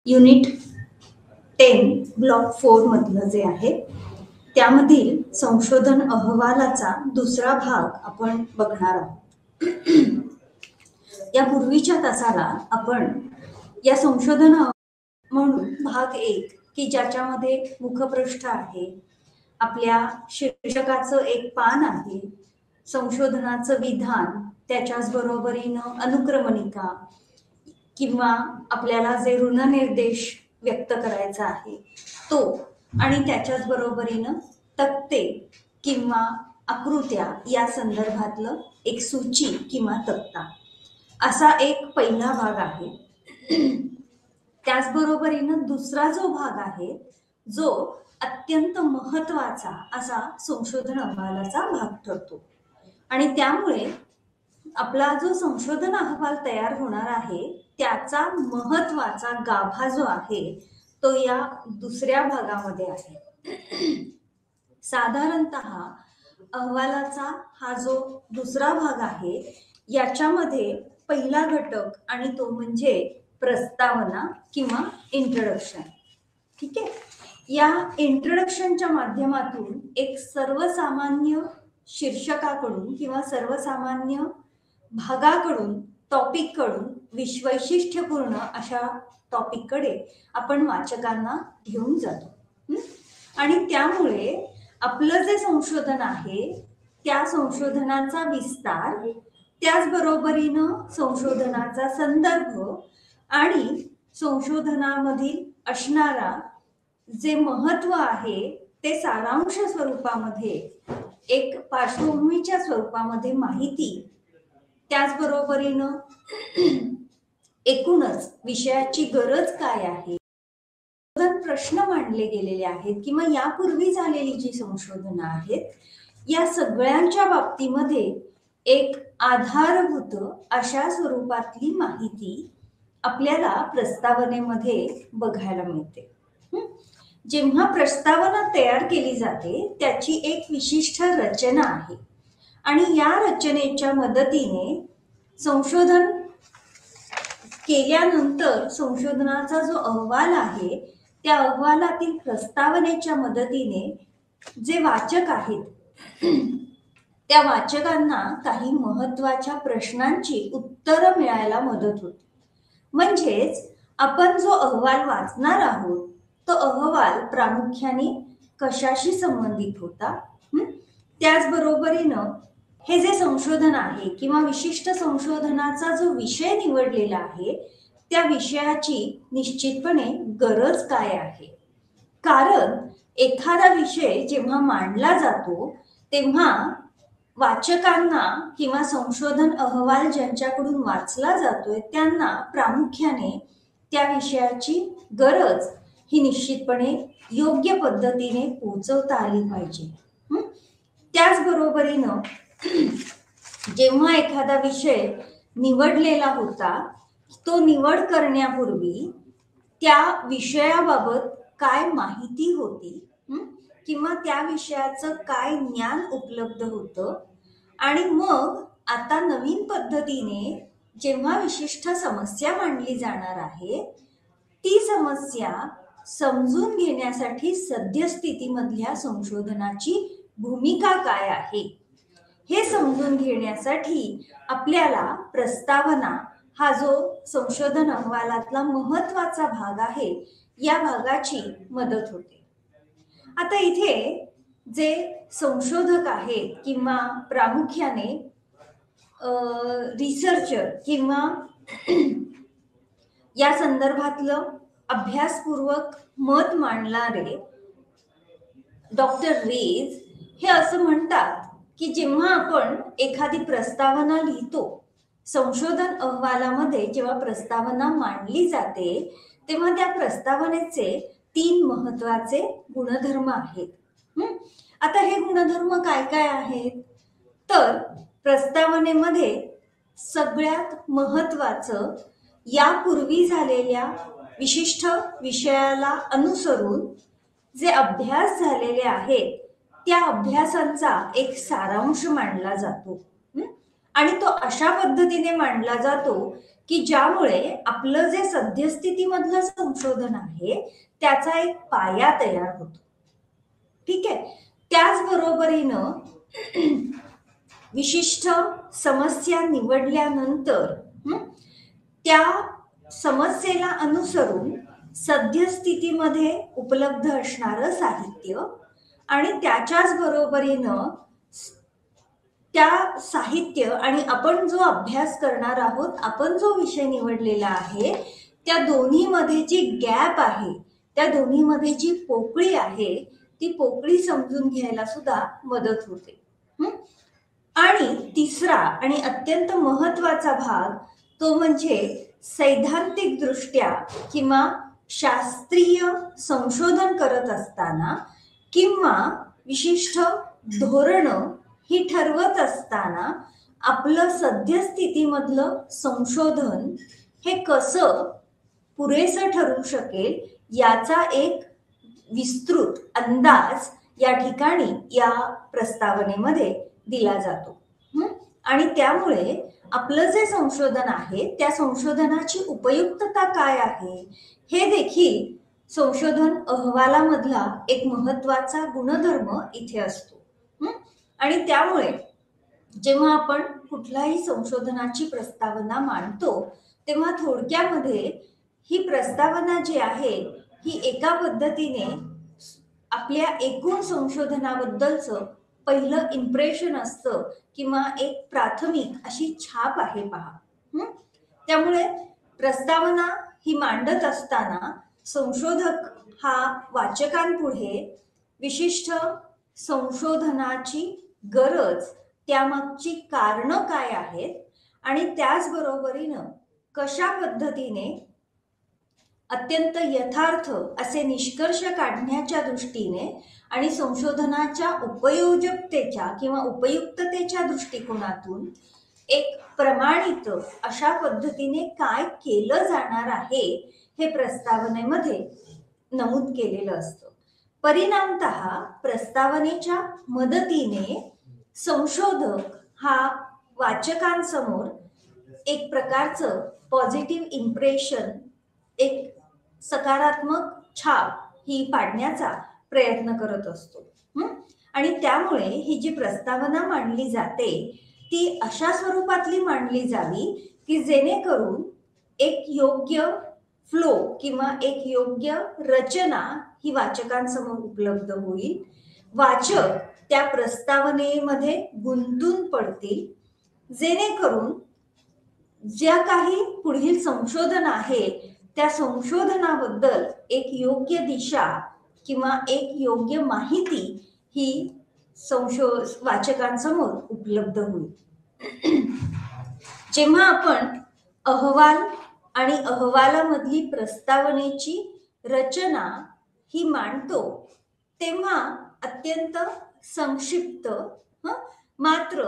Unit 10 block 4 मधलं जे आहे त्यामधील संशोधन अहवालाचा दुसरा भाग आपण बघणार आहोत. या पूर्वीच्या तासाला आपण या संशोधन म्हणून भाग 1 की ज्याच्यामध्ये मुखपृष्ठ आहे, आपल्या शीर्षकाचं एक पान आहे, संशोधनाचं विधान, त्याच्याच बरोबरीनं अनुक्रमणिका किंवा आपल्याला जे ऋणनिर्देश व्यक्त करायचा आहे तो, आणि त्याच्याच बरोबरीनं तक्ते किंवा आकृत्या या संदर्भातलं एक सूची किंवा तक्ता असा एक पहिला भाग आहे. त्याचबरोबरीनं दुसरा जो भाग आहे जो अत्यंत महत्वाचा असा संशोधन अहवालाचा भाग ठरतो, आणि त्यामुळे आपला जो संशोधन अहवाल तयार होणार आहे त्याचा महत्वाचा गाभा जो आहे तो या दुसऱ्या भागामध्ये आहे. साधारणतः अहवालाचा हा जो दुसरा भाग आहे याच्यामध्ये पहिला घटक आणि तो म्हणजे प्रस्तावना किंवा इंट्रोडक्शन. ठीक आहे. या इंट्रोडक्शनच्या माध्यमातून एक सर्वसामान्य शीर्षकाकडून किंवा सर्वसामान्य भागाकडून, टॉपिककडून वैशिष्ट्यपूर्ण अशा टॉपिककडे आपण वाचकांना घेऊन जातो. आणि त्यामुळे आपलं जे संशोधन आहे त्या संशोधनाचा विस्तार, त्याचबरोबरीनं संशोधनाचा संदर्भ आणि संशोधनामधील असणारा जे महत्व आहे ते सारांश स्वरूपामध्ये, एक पार्श्वभूमीच्या स्वरूपामध्ये माहिती, त्याचबरोबरीनं एकूणच विषयाची गरज काय आहे, प्रश्न मांडले गेलेले आहेत किंवा यापूर्वी झालेली जी संशोधनं आहेत या सगळ्यांच्या बाबतीमध्ये एक आधारभूत अशा स्वरूपातली माहिती आपल्याला प्रस्तावनेमध्ये बघायला मिळते. जेव्हा प्रस्तावना तयार केली जाते त्याची एक विशिष्ट रचना आहे, आणि या रचनेच्या मदतीने संशोधन केल्यानंतर संशोधनाचा जो अहवाल आहे त्या अहवालातील प्रस्तावनेच्या मदतीने जे वाचक आहेत त्या वाचकांना काही महत्वाच्या प्रश्नांची उत्तरं मिळायला मदत होते. म्हणजेच आपण जो अहवाल वाचणार आहोत तो अहवाल प्रामुख्याने कशाशी संबंधित होता, त्याचबरोबरीनं हे जे संशोधन आहे किंवा विशिष्ट संशोधनाचा जो विषय निवडलेला आहे त्या विषयाची निश्चितपणे गरज काय आहे. कारण एखादा विषय जेव्हा मांडला जातो तेव्हा वाचकांना किंवा संशोधन अहवाल ज्यांच्याकडून वाचला जातोय त्यांना प्रामुख्याने त्या विषयाची गरज ही निश्चितपणे योग्य पद्धतीने पोहोचवता आली पाहिजे. त्याचबरोबरीनं जेव्हा एखादा विषय निवडलेला होता तो निवड करण्यापूर्वी त्या विषयाबाबत काय माहिती होती किंवा त्या विषयाचं काय ज्ञान उपलब्ध होतं, आणि मग आता नवीन पद्धतीने जेव्हा विशिष्ट समस्या मांडली जाणार आहे ती समस्या समजून घेण्यासाठी सद्यस्थितीमधल्या संशोधनाची भूमिका काय आहे हे समजून घेण्यासाठी आपल्याला प्रस्तावना हा जो संशोधन अहवालातला महत्वाचा भाग आहे या भागाची मदत होते. आता इथे जे संशोधक आहेत किंवा प्रामुख्याने रिसर्चर किंवा या संदर्भातलं अभ्यासपूर्वक मत मांडणारे डॉक्टर रेज हे असं म्हणतात की जेव्हा आपण एखादी प्रस्तावना लिहितो, संशोधन अहवालामध्ये जेव्हा प्रस्तावना मांडली जाते तेव्हा त्या प्रस्तावनेचे 3 महत्वाचे गुणधर्म आहेत. आता हे गुणधर्म काय काय आहेत तर प्रस्तावनेमध्ये सगळ्यात महत्वाचं यापूर्वी झालेल्या विशिष्ट विषयाला अनुसरून जे अभ्यास झालेले आहेत त्या अभ्यासांचा एक सारांश मांडला जातो, आणि तो अशा पद्धतीने मांडला जातो की ज्यामुळे आपलं जे सद्यस्थितीमधलं संशोधन आहे त्याचा एक पाया तयार होतो. ठीक आहे. त्याचबरोबरीनं विशिष्ट समस्या निवडल्यानंतर त्या समस्येला अनुसरून सद्यस्थितीमध्ये उपलब्ध असणारं साहित्य आणि त्याच्याच बरोबरीनं त्या साहित्य आणि आपण जो अभ्यास करणार आहोत, आपण जो विषय निवडलेला आहे, त्या दोन्हीमध्ये जी गॅप आहे, त्या दोन्हीमध्ये जी पोकळी आहे, ती पोकळी समजून घ्यायला सुद्धा मदत होते. आणि तिसरा आणि अत्यंत महत्वाचा भाग तो म्हणजे सैद्धांतिक दृष्ट्या किंवा शास्त्रीय संशोधन करत असताना किंवा विशिष्ट धोरण ही ठरवत असताना आपलं सद्यस्थितीमधलं संशोधन हे कसं पुरेसं ठरू शकेल याचा एक विस्तृत अंदाज या ठिकाणी या प्रस्तावनेमध्ये दिला जातो. आणि त्यामुळे आपलं जे संशोधन आहे त्या संशोधनाची उपयुक्तता काय आहे हे देखील संशोधन अहवालामधला एक महत्वाचा गुणधर्म इथे असतो. आणि त्यामुळे जेव्हा आपण कुठल्याही संशोधनाची प्रस्तावना मांडतो तेव्हा थोडक्यामध्ये ही प्रस्तावना जी आहे ही एका पद्धतीने आपल्या एकूण संशोधनाबद्दलचं पहिलं इम्प्रेशन असतं किंवा एक प्राथमिक अशी छाप आहे पहा. त्यामुळे प्रस्तावना ही मांडत असताना संशोधक हा वाचकांपुढे विशिष्ट संशोधनाची गरज, त्यामागची कारणं काय आहेत आणि त्याचबरोबरीनं कशा पद्धतीने अत्यंत यथार्थ असे निष्कर्ष काढण्याच्या दृष्टीने आणि संशोधनाच्या उपयोजकतेच्या किंवा उपयुक्ततेच्या दृष्टिकोनातून एक प्रमाणित अशा पद्धतीने काय केलं जाणार आहे हे प्रस्तावनेमध्ये नमूद केलेलं असतं. परिणामतः प्रस्तावनेच्या मदतीने संशोधक हा वाचकांसमोर एक प्रकारचं पॉझिटिव्ह इम्प्रेशन, एक सकारात्मक छाप ही पाडण्याचा प्रयत्न करत असतो. आणि त्यामुळे ही जी प्रस्तावना मांडली जाते ती अशा स्वरूपातली मांडली जावी की जेणेकरून एक योग्य फ्लो किंवा एक योग्य रचना ही वाचकांसमोर उपलब्ध होईल. वाचक त्या प्रस्तावनेमध्ये गुंतून पडतील जेणेकरून ज्या काही पुढील संशोधन आहे त्या संशोधनाबद्दल एक योग्य दिशा किंवा एक योग्य माहिती ही वाचकांसमोर उपलब्ध होईल. जेव्हा आपण अहवाल आणि अहवालामधली प्रस्तावनेची रचना ही मांडतो तेव्हा अत्यंत संक्षिप्त मात्र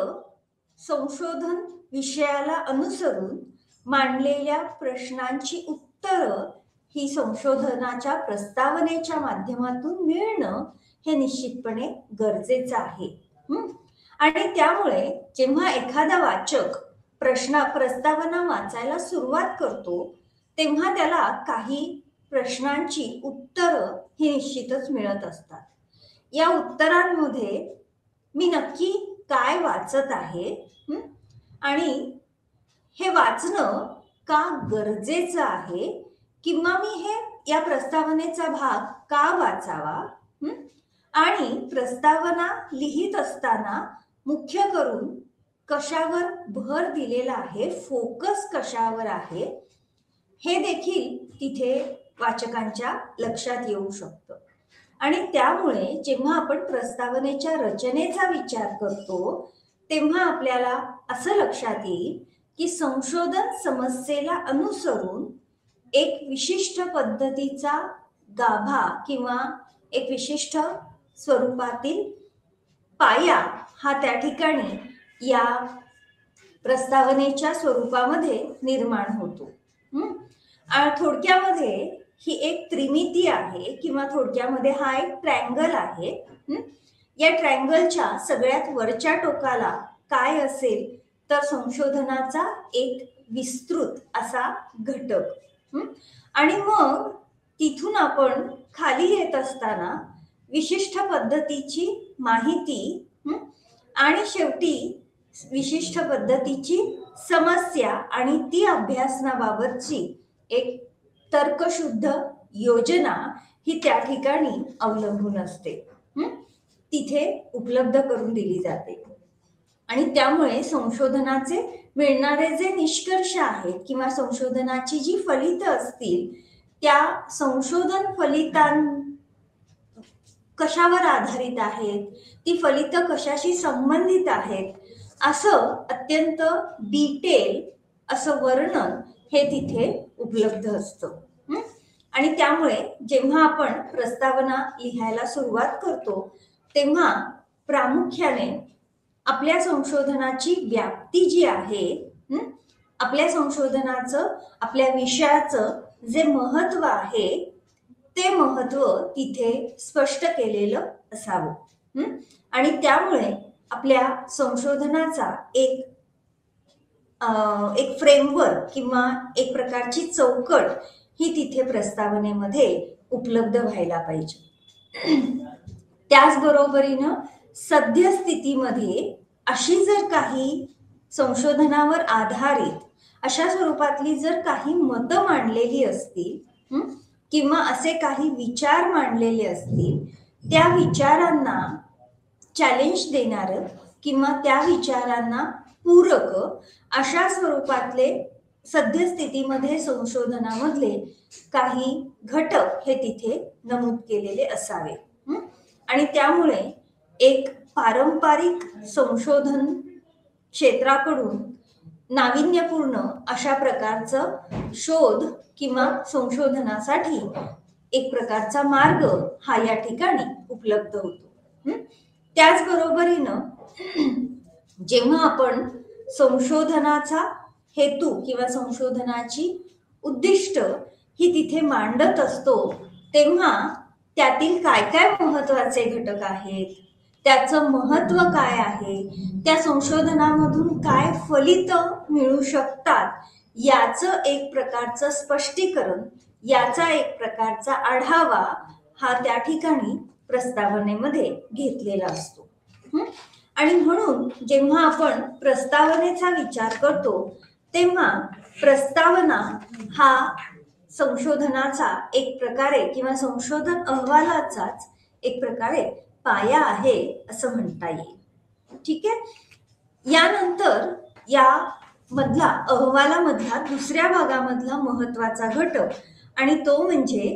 संशोधन विषयाला अनुसरून मांडलेल्या प्रश्नांची उत्तरं ही संशोधनाच्या प्रस्तावनेच्या माध्यमातून मिळणं हे निश्चितपणे गरजेचं आहे. आणि त्यामुळे जेव्हा एखादा वाचक प्रस्तावना वाचायला सुरुवात करतो तेव्हा त्याला काही प्रश्नांची उत्तरं ही निश्चितच मिळत असतात. या उत्तरांमध्ये मी नक्की काय वाचत आहे आणि हे वाचणं का गरजेचं आहे किंवा मी हे या प्रस्तावनेचा भाग का वाचावा आणि प्रस्तावना लिहित असताना मुख्य करून कशावर भर दिलेला आहे, फोकस कशावर आहे हे देखील तिथे वाचकांच्या लक्षात येऊ शकतं. आणि त्यामुळे जेव्हा आपण प्रस्तावनेच्या रचनेचा विचार करतो तेव्हा आपल्याला असं लक्षात येईल की संशोधन समस्येला अनुसरून एक विशिष्ट पद्धतीचा गाभा किंवा एक विशिष्ट स्वरूपातील पाया हा त्या ठिकाणी या प्रस्तावनेच्या स्वरूपामध्ये निर्माण होतो. आणि थोडक्यामध्ये ही एक त्रिमिती आहे किंवा थोडक्यामध्ये हा एक ट्रायंगल आहे. या ट्रायंगलच्या सगळ्यात वरच्या टोकाला काय असेल तर संशोधनाचा एक विस्तृत असा घटक. आणि मग तिथून आपण खाली येत असताना विशिष्ट पद्धतीची माहिती आणि शेवटी विशिष्ट पद्धतीची समस्या आणि ती अभ्यासनाबाबतची एक तर्कशुद्ध योजना ही त्या ठिकाणी अवलंबून असते, तिथे उपलब्ध करून दिली जाते. आणि त्यामुळे संशोधनाचे मिळणारे जे निष्कर्ष आहेत किंवा संशोधनाची जी फलितं असतील त्या संशोधन फलितां कशावर आधारित आहेत, ती फलितं कशाशी संबंधित आहेत, असं अत्यंत डिटेल असं वर्णन हे तिथे उपलब्ध असतं. आणि त्यामुळे जेव्हा आपण प्रस्तावना लिहायला सुरुवात करतो तेव्हा प्रामुख्याने आपल्या संशोधनाची व्याप्ती जी आहे, आपल्या संशोधनाचं आपल्या विषयाचं जे महत्व आहे ते महत्व तिथे स्पष्ट केलेलं असावं. आणि त्यामुळे आपल्या संशोधनाचा एक फ्रेमवर्क किंवा एक प्रकारची चौकट ही तिथे प्रस्तावनेमध्ये उपलब्ध व्हायला पाहिजे. त्याचबरोबरीनं सद्यस्थितीमध्ये अशी जर काही संशोधनावर आधारित अशा स्वरूपातली जर काही मतं मांडलेली असतील किंवा असे काही विचार मांडलेले असतील, त्या विचारांना चॅलेंज देणारं किंवा त्या विचारांना पूरक अशा स्वरूपातले सद्यस्थितीमध्ये संशोधनामधले काही घटक हे तिथे नमूद केलेले असावे. आणि त्यामुळे एक पारंपरिक संशोधन क्षेत्राकडून नाविन्यपूर्ण अशा प्रकारचं शोध किंवा संशोधनासाठी एक प्रकारचा मार्ग हा या ठिकाणी उपलब्ध होतो. त्याचबरोबरीनं जेव्हा आपण संशोधनाचा हेतू किंवा संशोधनाची उद्दिष्ट ही तिथे मांडत असतो तेव्हा त्यातील काय काय महत्वाचे घटक आहेत, त्याचं महत्व काय आहे, त्या संशोधनामधून काय फलितं मिळू शकतात याचं एक प्रकारचं स्पष्टीकरण, याचा एक प्रकारचा आढावा हा त्या ठिकाणी प्रस्तावनेमध्ये घेतलेला असतो. आणि म्हणून जेव्हा आपण प्रस्तावनेचा विचार करतो तेव्हा प्रस्तावना हा संशोधनाचा एक प्रकारे किंवा संशोधन अहवालाचाच एक प्रकारे पाया आहे असं म्हणता येईल. ठीक आहे. यानंतर या मधला अहवालामधला दुसऱ्या भागामधला महत्वाचा घटक आणि तो म्हणजे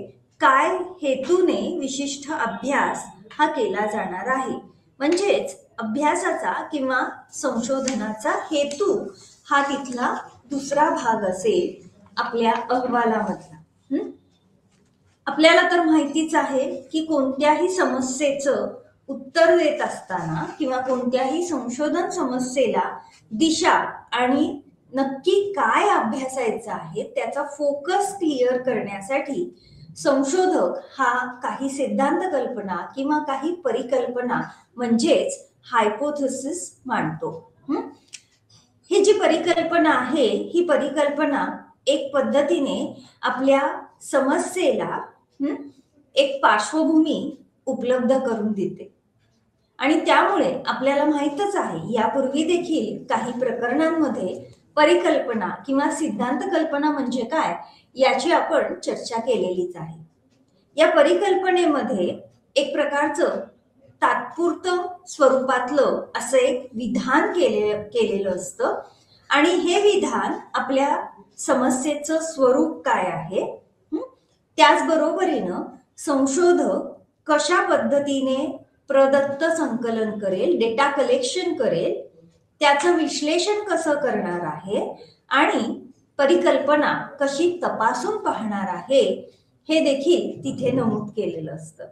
काय हेतूने विशिष्ट अभ्यास हा केला जाणार आहे, म्हणजेच अभ्यासाचा किंवा संशोधनाचा हेतू हा तिथला दुसरा भाग असेल आपल्या अहवालामधला. आपल्याला तर माहितीच आहे की कोणत्याही समस्येचं उत्तर देत असताना किंवा कोणत्याही संशोधन समस्येला दिशा आणि नक्की काय अभ्यासायचं आहे त्याचा फोकस क्लिअर करण्यासाठी संशोधक हा काही सिद्धांत कल्पना किंवा काही परिकल्पना म्हणजेच हायपोथेसिस मांडतो. ही जी परिकल्पना आहे ही परिकल्पना एक पद्धतीने आपल्या समस्येला एक पार्श्वभूमी उपलब्ध करून देते. आणि त्यामुळे आपल्याला माहीतच आहे यापूर्वी देखील काही प्रकरणांमध्ये परिकल्पना किंवा सिद्धांत कल्पना म्हणजे काय याची आपण चर्चा केलेलीच आहे. या परिकल्पनेमध्ये एक प्रकारचं तात्पुरतं स्वरूपातलं असं एक विधान केलेलं असतं आणि हे विधान आपल्या समस्येचं स्वरूप काय आहे, त्याचबरोबरीनं संशोधक कशा पद्धतीने प्रदत्त संकलन करेल, डेटा कलेक्शन करेल, त्याचं विश्लेषण कसं करणार आहे आणि परिकल्पना कशी तपासून पाहणार आहे हे देखील तिथे नमूद केलेलं असतं.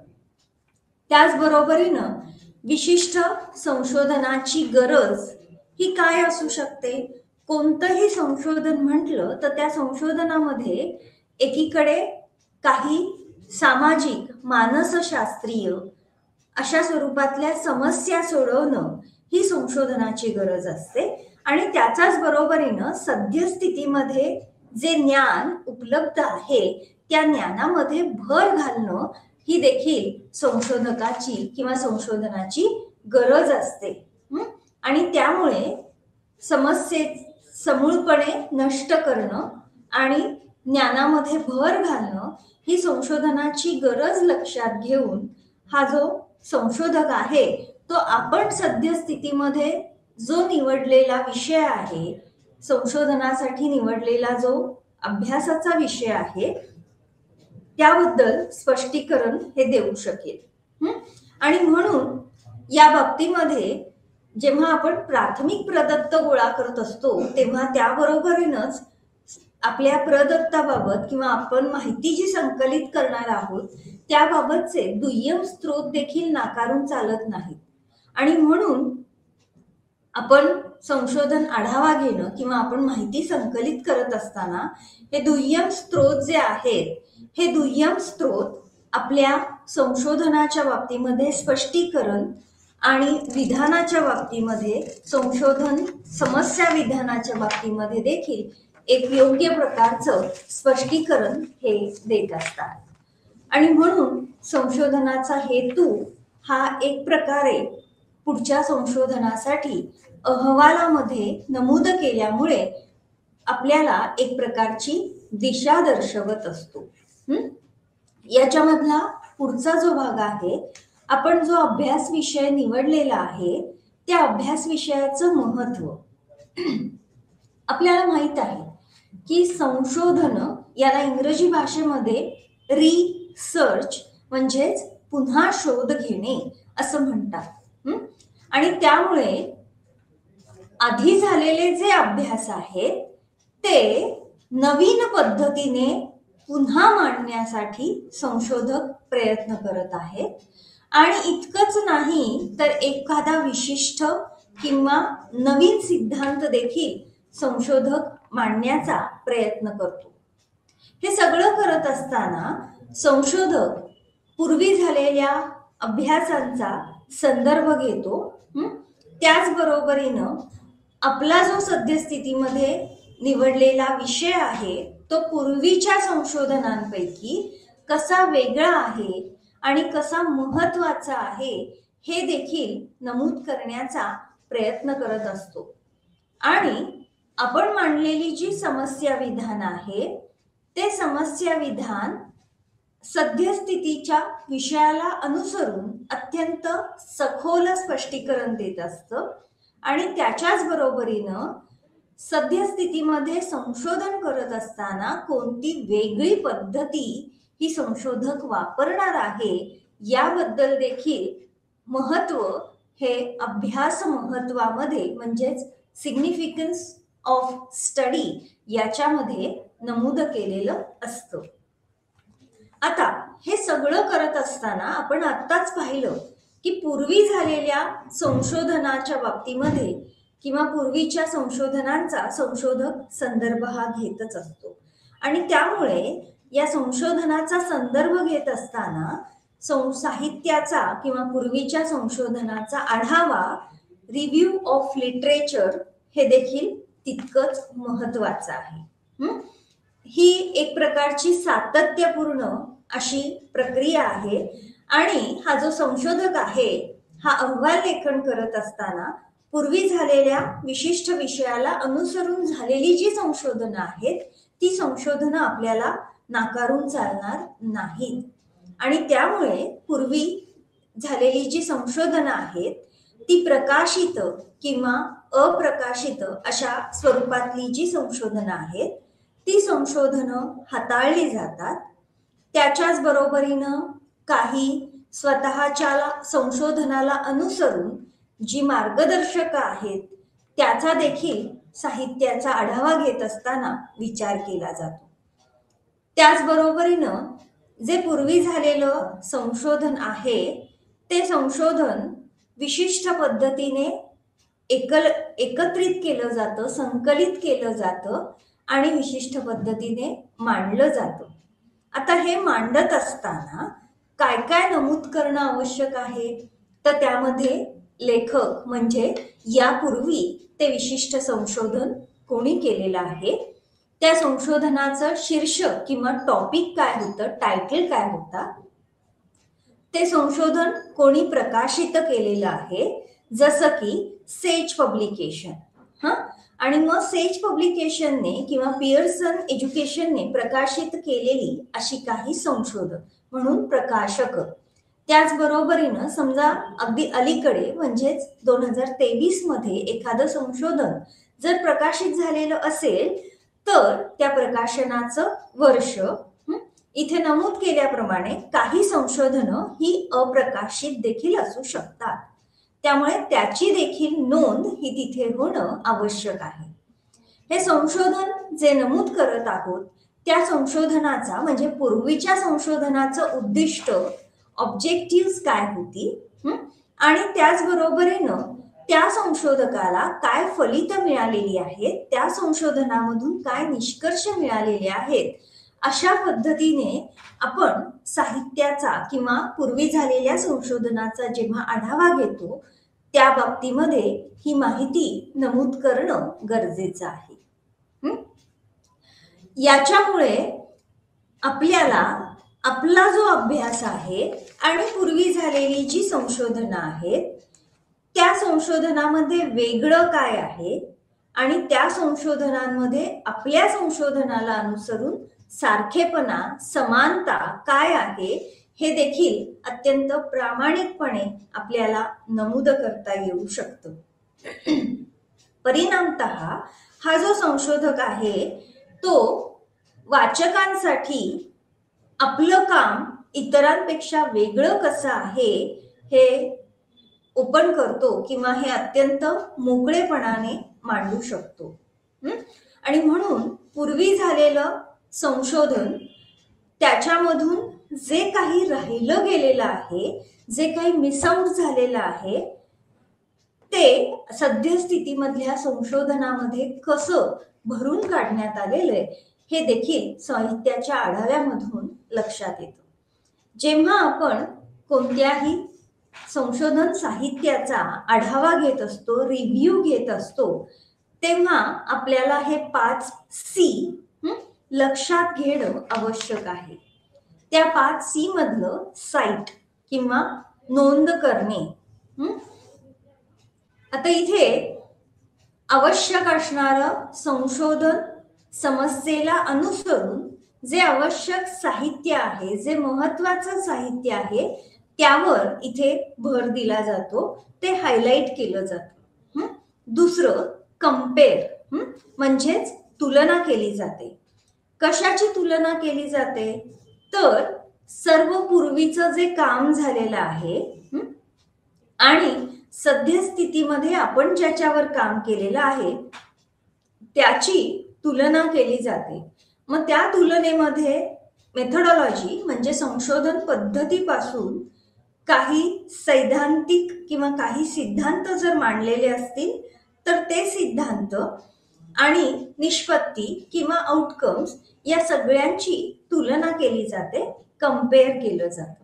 त्याचबरोबरीनं विशिष्ट संशोधनाची गरज ही काय असू शकते. कोणतंही संशोधन म्हटलं तर त्या संशोधनामध्ये एकीकडे काही सामाजिक मानसशास्त्रीय अशा स्वरूपातल्या समस्या सोडवणं ही संशोधनाची गरज असते आणि त्याच्याच बरोबरीनं सद्यस्थितीमध्ये जे ज्ञान उपलब्ध आहे त्या ज्ञानामध्ये भर घालणं ही देखील संशोधकाची किंवा संशोधनाची गरज असते. आणि त्यामुळे समस्ये समूळपणे नष्ट करणं आणि ज्ञानामध्ये भर घालणं ही संशोधनाची गरज लक्षात घेऊन हा जो संशोधक आहे तो आपण सद्यस्थितीमध्ये जो निवडलेला विषय आहे, संशोधनासाठी निवडलेला जो अभ्यासाचा विषय आहे त्याबद्दल स्पष्टीकरण हे देऊ शकेल. आणि म्हणून या बाबतीमध्ये जेव्हा आपण प्राथमिक प्रदत्त गोळा करत असतो तेव्हा त्याबरोबरीनच आपल्या प्रदत्ताबाबत किंवा आपण माहिती जी संकलित करणार आहोत त्याबाबतचे दुय्यम स्रोत देखील नाकारून चालत नाहीत. आणि म्हणून आपण संशोधन आढावा घेणं किंवा आपण माहिती संकलित करत असताना हे दुय्यम स्रोत जे आहेत हे दुय्यम स्रोत आपल्या संशोधनाच्या बाबतीमध्ये स्पष्टीकरण आणि विधानाच्या बाबतीमध्ये संशोधन समस्या विधानाच्या बाबतीमध्ये देखील एक योग्य प्रकारचं स्पष्टीकरण हे देत असतात. आणि म्हणून संशोधनाचा हेतू हा एक प्रकारे पुढच्या संशोधनासाठी अहवालामध्ये नमूद केल्यामुळे आपल्याला एक प्रकारची दिशा दर्शवत असतो. याच्यामधला पुढचा जो भाग आहे, आपण जो अभ्यास विषय निवडलेला आहे त्या अभ्यास विषयाचं महत्व. आपल्याला माहित आहे की संशोधन याला इंग्रजी भाषेमध्ये रिसर्च म्हणजेच पुन्हा शोध घेणे असं म्हणतात. आणि त्यामुळे आधी झालेले जे अभ्यास आहेत ते नवीन पद्धतीने पुन्हा मांडण्यासाठी संशोधक प्रयत्न करत आहेत. आणि इतकंच नाही तर एखादा विशिष्ट किंवा नवीन सिद्धांत देखील संशोधक मांडण्याचा प्रयत्न करतो. हे सगळं करत असताना संशोधक पूर्वी झालेल्या अभ्यासांचा संदर्भ घेतो. त्याचबरोबरीनं आपला जो सद्यस्थितीमध्ये निवडलेला विषय आहे तो पूर्वीच्या संशोधनांपैकी कसा वेगळा आहे आणि कसा महत्वाचा आहे हे देखील नमूद करण्याचा प्रयत्न करत असतो. आणि आपण मांडलेली जी समस्या विधान आहे ते समस्या विधान सद्यस्थितीच्या विषयाला अनुसरून अत्यंत सखोल स्पष्टीकरण देत असतं. आणि त्याच्याच बरोबरीनं सद्यस्थितीमध्ये संशोधन करत असताना कोणती वेगळी पद्धती ही संशोधक वापरणार आहे याबद्दल देखील महत्व हे अभ्यास महत्वामध्ये म्हणजेच सिग्निफिकन्स ऑफ स्टडी याच्यामध्ये नमूद केलेलं असतं. आता हे सगळं करत असताना आपण आत्ताच पाहिलं की पूर्वी झालेल्या संशोधनाच्या बाबतीमध्ये किंवा पूर्वीच्या संशोधनांचा संशोधक संदर्भ हा घेतच असतो. आणि त्यामुळे या संशोधनाचा संदर्भ घेत असताना साहित्याचा किंवा पूर्वीच्या संशोधनाचा आढावा रिव्ह्यू ऑफ लिटरेचर हे देखील तितकंच महत्वाचं आहे. ही एक प्रकारची सातत्यपूर्ण अशी प्रक्रिया आहे. आणि हा जो संशोधक आहे हा अहवाल लेखन करत असताना पूर्वी झालेल्या विशिष्ट विषयाला अनुसरून झालेली जी संशोधनं आहेत ती संशोधनं आपल्याला नाकारून चालणार नाहीत. आणि त्यामुळे पूर्वी झालेली जी संशोधनं आहेत ती प्रकाशित किंवा अप्रकाशित अशा स्वरूपातली जी संशोधनं आहेत ती संशोधनं हाताळली जातात. त्याच्याच बरोबरीनं काही स्वतःच्या संशोधनाला अनुसरून जी मार्गदर्शक आहेत त्याचा देखील साहित्याचा आढावा घेत असताना विचार केला जातो. त्याचबरोबरीनं जे पूर्वी झालेलं संशोधन आहे ते संशोधन विशिष्ट पद्धतीने एकत्रित केलं जातं, संकलित केलं जातं आणि विशिष्ट पद्धतीने मांडलं जातं. आता हे मांडत असताना काय काय नमूद करणं आवश्यक आहे तर त्यामध्ये लेखक म्हणजे यापूर्वी ते विशिष्ट संशोधन कोणी केलेलं आहे, त्या संशोधनाचं शीर्षक किंवा टॉपिक काय होतं, टायटल काय होता, ते संशोधन कोणी प्रकाशित केलेलं आहे, जसं की सेज पब्लिकेशन. आणि मग सेज पब्लिकेशनने किंवा पियर्सन एज्युकेशनने प्रकाशित केलेली अशी काही संशोधन म्हणून प्रकाशक. त्याचबरोबरीनं समजा अगदी अलीकडे म्हणजेच 2023 मध्ये एखादं संशोधन जर प्रकाशित झालेलं असेल तर त्या प्रकाशनाचं वर्ष इथे नमूद केल्याप्रमाणे काही संशोधनं ही अप्रकाशित देखील असू शकतात, त्यामुळे त्याची देखील नोंद ही तिथे होणं आवश्यक आहे. हे संशोधन जे नमूद करत आहोत त्या संशोधनाचा म्हणजे पूर्वीच्या संशोधनाचं उद्दिष्ट, ऑब्जेक्टिव्ह काय होती आणि त्याचबरोबरीनं त्या संशोधकाला काय फलित मिळालेली आहेत, त्या संशोधनामधून काय निष्कर्ष मिळालेले आहेत, अशा पद्धतीने आपण साहित्याचा किंवा पूर्वी झालेल्या संशोधनाचा जेव्हा आढावा घेतो त्या बाबतीमध्ये ही माहिती नमूद करणं गरजेचं आहे. याच्यामुळे आपल्याला आपला जो अभ्यास आहे आणि पूर्वी झालेली जी संशोधनं आहेत त्या संशोधनामध्ये वेगळं काय आहे आणि त्या संशोधनांमध्ये आपल्या संशोधनाला अनुसरून सारखेपणा, समानता काय आहे हे देखील अत्यंत प्रामाणिकपणे आपल्याला नमूद करता येऊ शकतं. परिणामतः हा जो संशोधक आहे तो वाचकांसाठी आपलं काम इतरांपेक्षा वेगळं कसं आहे हे ओपन करतो किंवा हे अत्यंत मोकळेपणाने मांडू शकतो. आणि म्हणून पूर्वी झालेलं संशोधन त्याच्यामधून जे काही राहिलं गेलेलं आहे, जे काही मिसआउट झालेलं आहे ते सद्यस्थितीमधल्या संशोधनामध्ये कसं भरून काढण्यात आलेलं आहे हे देखील साहित्याच्या आढाव्यामधून लक्षात येतं. जेव्हा आपण कोणत्याही संशोधन साहित्याचा आढावा घेत असतो, रिव्ह्यू घेत असतो, तेव्हा आपल्याला हे 5C लक्षात घेणं आवश्यक आहे. त्या 5C मधलं साईट किंवा नोंद करणे. आता इथे आवश्यक असणारं संशोधन समस्येला अनुसरून जे आवश्यक साहित्य आहे, जे महत्वाचं साहित्य आहे त्यावर इथे भर दिला जातो, ते हायलाइट केलं जातं. दुसरं कंपेअर म्हणजेच तुलना केली जाते. कशाची तुलना केली जाते तर सर्व पूर्वीचं जे काम झालेलं आहे आणि सद्यस्थितीमध्ये आपण ज्याच्यावर काम केलेलं आहे त्याची तुलना केली जाते. मग त्या तुलनेमध्ये मेथडॉलॉजी म्हणजे संशोधन पद्धतीपासून काही सैद्धांतिक किंवा काही सिद्धांत जर मांडलेले असतील तर ते सिद्धांत आणि निष्पत्ती किंवा आउटकम्स या सगळ्यांची तुलना केली जाते, कंपेअर केलं जातं.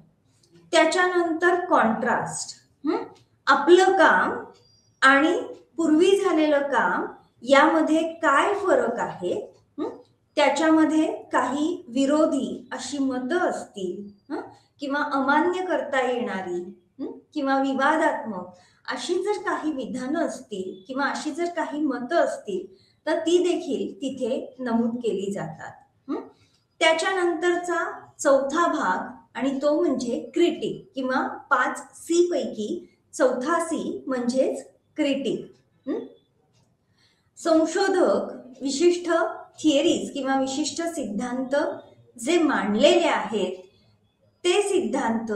त्याच्यानंतर कॉन्ट्रास्ट, आपलं काम आणि पूर्वी झालेलं काम यामध्ये काय फरक आहे, त्याच्यामध्ये काही विरोधी अशी मतं असतील किंवा अमान्य करता येणारी किंवा विवादात्मक अशी जर काही विधानं असतील किंवा अशी जर काही मतं असतील तर ती देखील तिथे नमूद केली जातात. त्याच्यानंतरचा चौथा भाग आणि तो म्हणजे क्रिटिक किंवा 5C पैकी चौथा C म्हणजेच क्रिटिक. संशोधक विशिष्ट थिअरीज किंवा विशिष्ट सिद्धांत जे मांडलेले आहेत ते सिद्धांत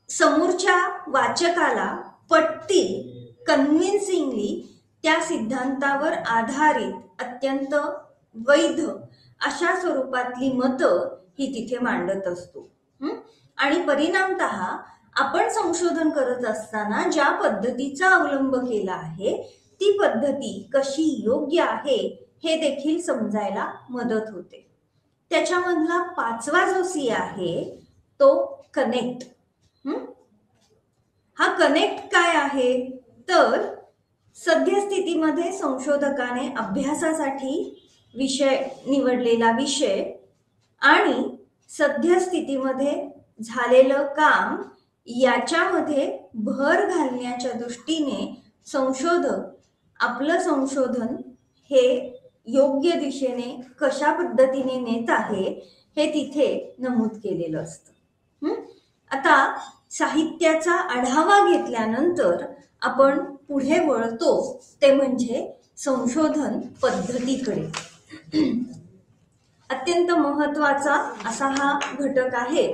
समोरच्या वाचकाला पटतील, कन्व्हिन्सिंगली त्या सिद्धांतावर आधारित अत्यंत वैध अशा स्वरूपातली मतं ही तिथे मांडत असतो. आणि परिणामतः आपण संशोधन करत असताना ज्या पद्धतीचा अवलंब केला आहे ती पद्धती कशी योग्य आहे हे देखील समजायला मदत होते. त्याच्यामधला 5वा जो C आहे तो कनेक्ट. हा कनेक्ट काय आहे तर सद्यस्थितीमध्ये संशोधकाने अभ्यासासाठी निवडलेला विषय आणि सद्यस्थितीमध्ये झालेलं काम याच्यामध्ये भर घालण्याच्या दृष्टीने संशोधक आपलं संशोधन हे योग्य दिशेने कशा पद्धतीने नेत आहे हे तिथे नमूद केलेलं असतं. आता साहित्याचा आढावा घेतल्यानंतर आपण पुढे वळतो ते म्हणजे संशोधन पद्धतीकडे. अत्यंत महत्वाचा असा हा घटक आहे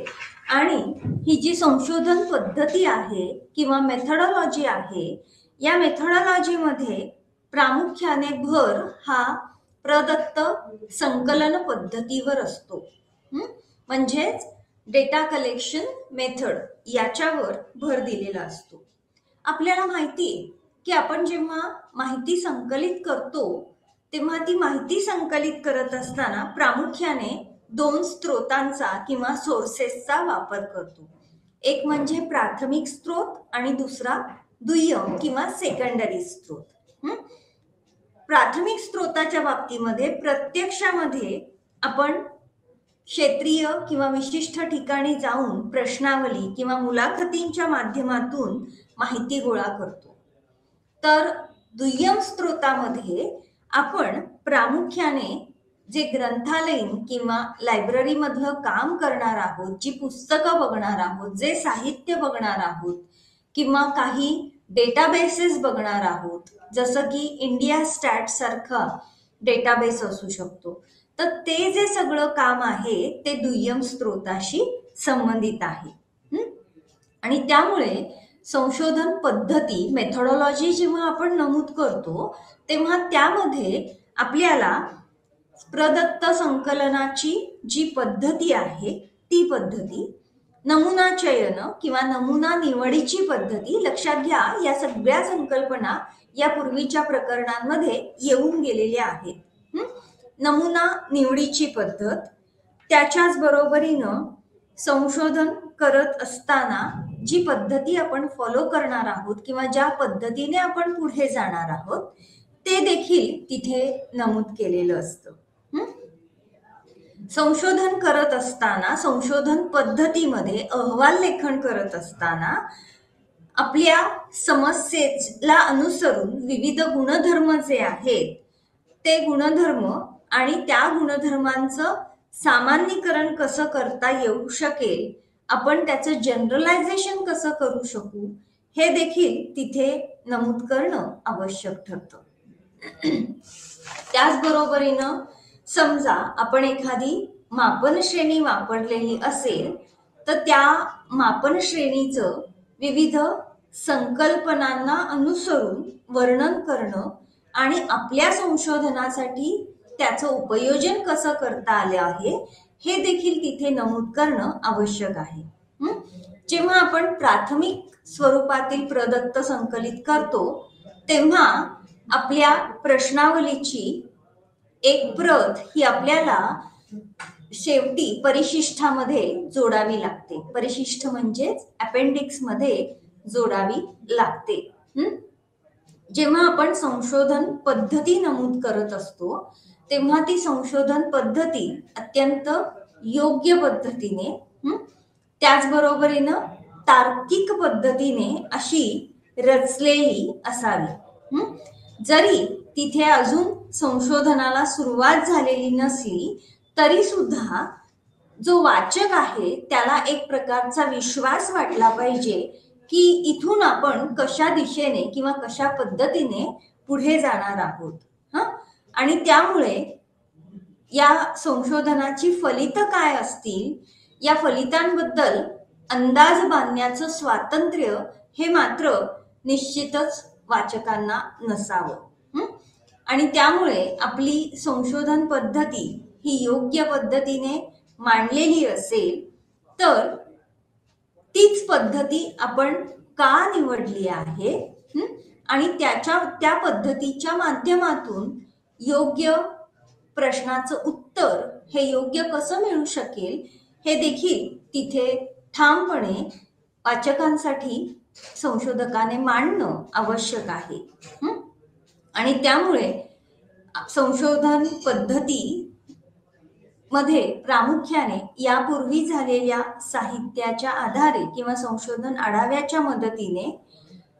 आणि ही जी संशोधन पद्धती आहे किंवा मेथडॉलॉजी आहे, या मेथडॉलॉजीमध्ये प्रामुख्याने भर हा प्रदत्त संकलन पद्धतीवर असतो. म्हणजेच डेटा कलेक्शन मेथड याच्यावर भर दिलेला असतो. आपल्याला माहिती आहे की आपण जेव्हा माहिती संकलित करतो तेव्हा ती माहिती संकलित करत असताना प्रामुख्याने 2 स्त्रोतांचा किंवा सोर्सेसचा वापर करतो. एक म्हणजे प्राथमिक स्त्रोत आणि दुसरा दुय्यम किंवा सेकंडरी स्त्रोत. प्राथमिक स्त्रोताच्या बाबतीमध्ये प्रत्यक्षामध्ये आपण क्षेत्रीय किंवा विशिष्ट ठिकाणी जाऊन प्रश्नावली किंवा मुलाखतींच्या माध्यमातून माहिती गोळा करतो. तर दुय्यम स्त्रोतामध्ये आपण प्रामुख्याने जे ग्रंथालयीन किंवा लायब्ररी मधलं काम करणार आहोत, जी पुस्तकं बघणार आहोत, जे साहित्य बघणार आहोत किंवा काही डेटाबेसेस बघणार आहोत, जसं की इंडिया स्टॅट सारखा डेटाबेस असू शकतो, तर ते जे सगळं काम आहे ते दुय्यम स्त्रोताशी संबंधित आहे. आणि त्यामुळे संशोधन पद्धती मेथडॉलॉजी जेव्हा आपण नमूद करतो तेव्हा त्यामध्ये आपल्याला प्रदत्त संकलनाची जी पद्धती आहे ती पद्धती, नमुना चयन किंवा नमुना निवडीची पद्धती, लक्षात घ्या या सगळ्या संकल्पना या पूर्वीच्या प्रकरणांमध्ये येऊन गेलेल्या आहेत. नमुना निवडीची पद्धत, त्याच्याच बरोबरीनं संशोधन करत असताना जी पद्धती आपण फॉलो करणार आहोत किंवा ज्या पद्धतीने आपण पुढे जाणार आहोत ते देखील तिथे नमूद केलेलं असतं. संशोधन करत असताना, संशोधन पद्धतीमध्ये अहवाल लेखन करत असताना आपल्या समस्येला अनुसरून विविध गुणधर्म जे आहेत ते गुणधर्म आणि त्या गुणधर्मांचं सामान्यीकरण कसं करता येऊ शकेल, आपण त्याचं जनरलायझेशन कसं करू शकू, हे देखील तिथे नमूद करणं आवश्यक ठरतं. त्याचबरोबरीनं समजा आपण एखादी मापन श्रेणी वापरलेली असेल तर त्या मापन श्रेणीचं विविध संकल्पनांना अनुसरून वर्णन करणं आणि आपल्या संशोधनासाठी त्याचं उपयोजन कसं करता आले आहे हे देखील तिथे नमूद करणं आवश्यक आहे. जेव्हा आपण प्राथमिक स्वरूपातील प्रदत्त संकलित करतो तेव्हा आपल्या प्रश्नावलीची एक प्रत ही आपल्याला शेवटी परिशिष्टामध्ये जोडावी लागते. परिशिष्ट म्हणजेच अपेंडिक्स मध्ये जोडावी लागते. जेव्हा आपण संशोधन पद्धती नमूद करत असतो तेव्हा ती संशोधन पद्धती अत्यंत योग्य पद्धतीने, त्याचबरोबरीनं तार्किक पद्धतीने अशी रचलेली असावी. जरी तिथे अजून संशोधनाला सुरुवात झालेली नसली तरी सुद्धा जो वाचक आहे त्याला एक प्रकारचा विश्वास वाटला पाहिजे की इथून आपण कशा दिशेने किंवा कशा पद्धतीने पुढे जाणार आहोत. आणि त्यामुळे या संशोधनाची फलितं काय असतील या फलितांबद्दल अंदाज बांधण्याचं स्वातंत्र्य हे मात्र निश्चितच वाचकांना नसावं. आणि त्यामुळे आपली संशोधन पद्धती ही योग्य पद्धतीने मांडलेली असेल तर तीच पद्धती आपण का निवडली आहे आणि त्या पद्धतीच्या माध्यमातून योग्य प्रश्नाचं उत्तर हे योग्य कसं मिळू शकेल हे देखील तिथे ठामपणे वाचकांसाठी संशोधकाने मांडणं आवश्यक आहे. आणि त्यामुळे संशोधन पद्धती मध्ये प्रामुख्याने यापूर्वी झालेल्या साहित्याच्या आधारे किंवा संशोधन आढाव्याच्या मदतीने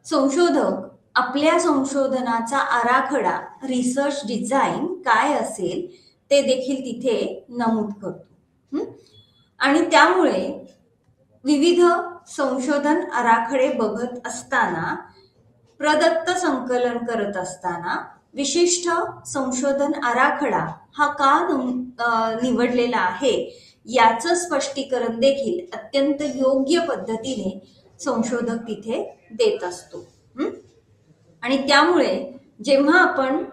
संशोधक आपल्या संशोधनाचा आराखडा, रिसर्च डिझाईन काय असेल ते देखील तिथे नमूद करतो. आणि त्यामुळे विविध संशोधन आराखडे बघत असताना, प्रदत्त संकलन करत असताना विशिष्ट संशोधन आराखडा हा का निवडलेला आहे याचं स्पष्टीकरण देखील अत्यंत योग्य पद्धतीने संशोधक तिथे देत असतो. आणि त्यामुळे जेव्हा आपण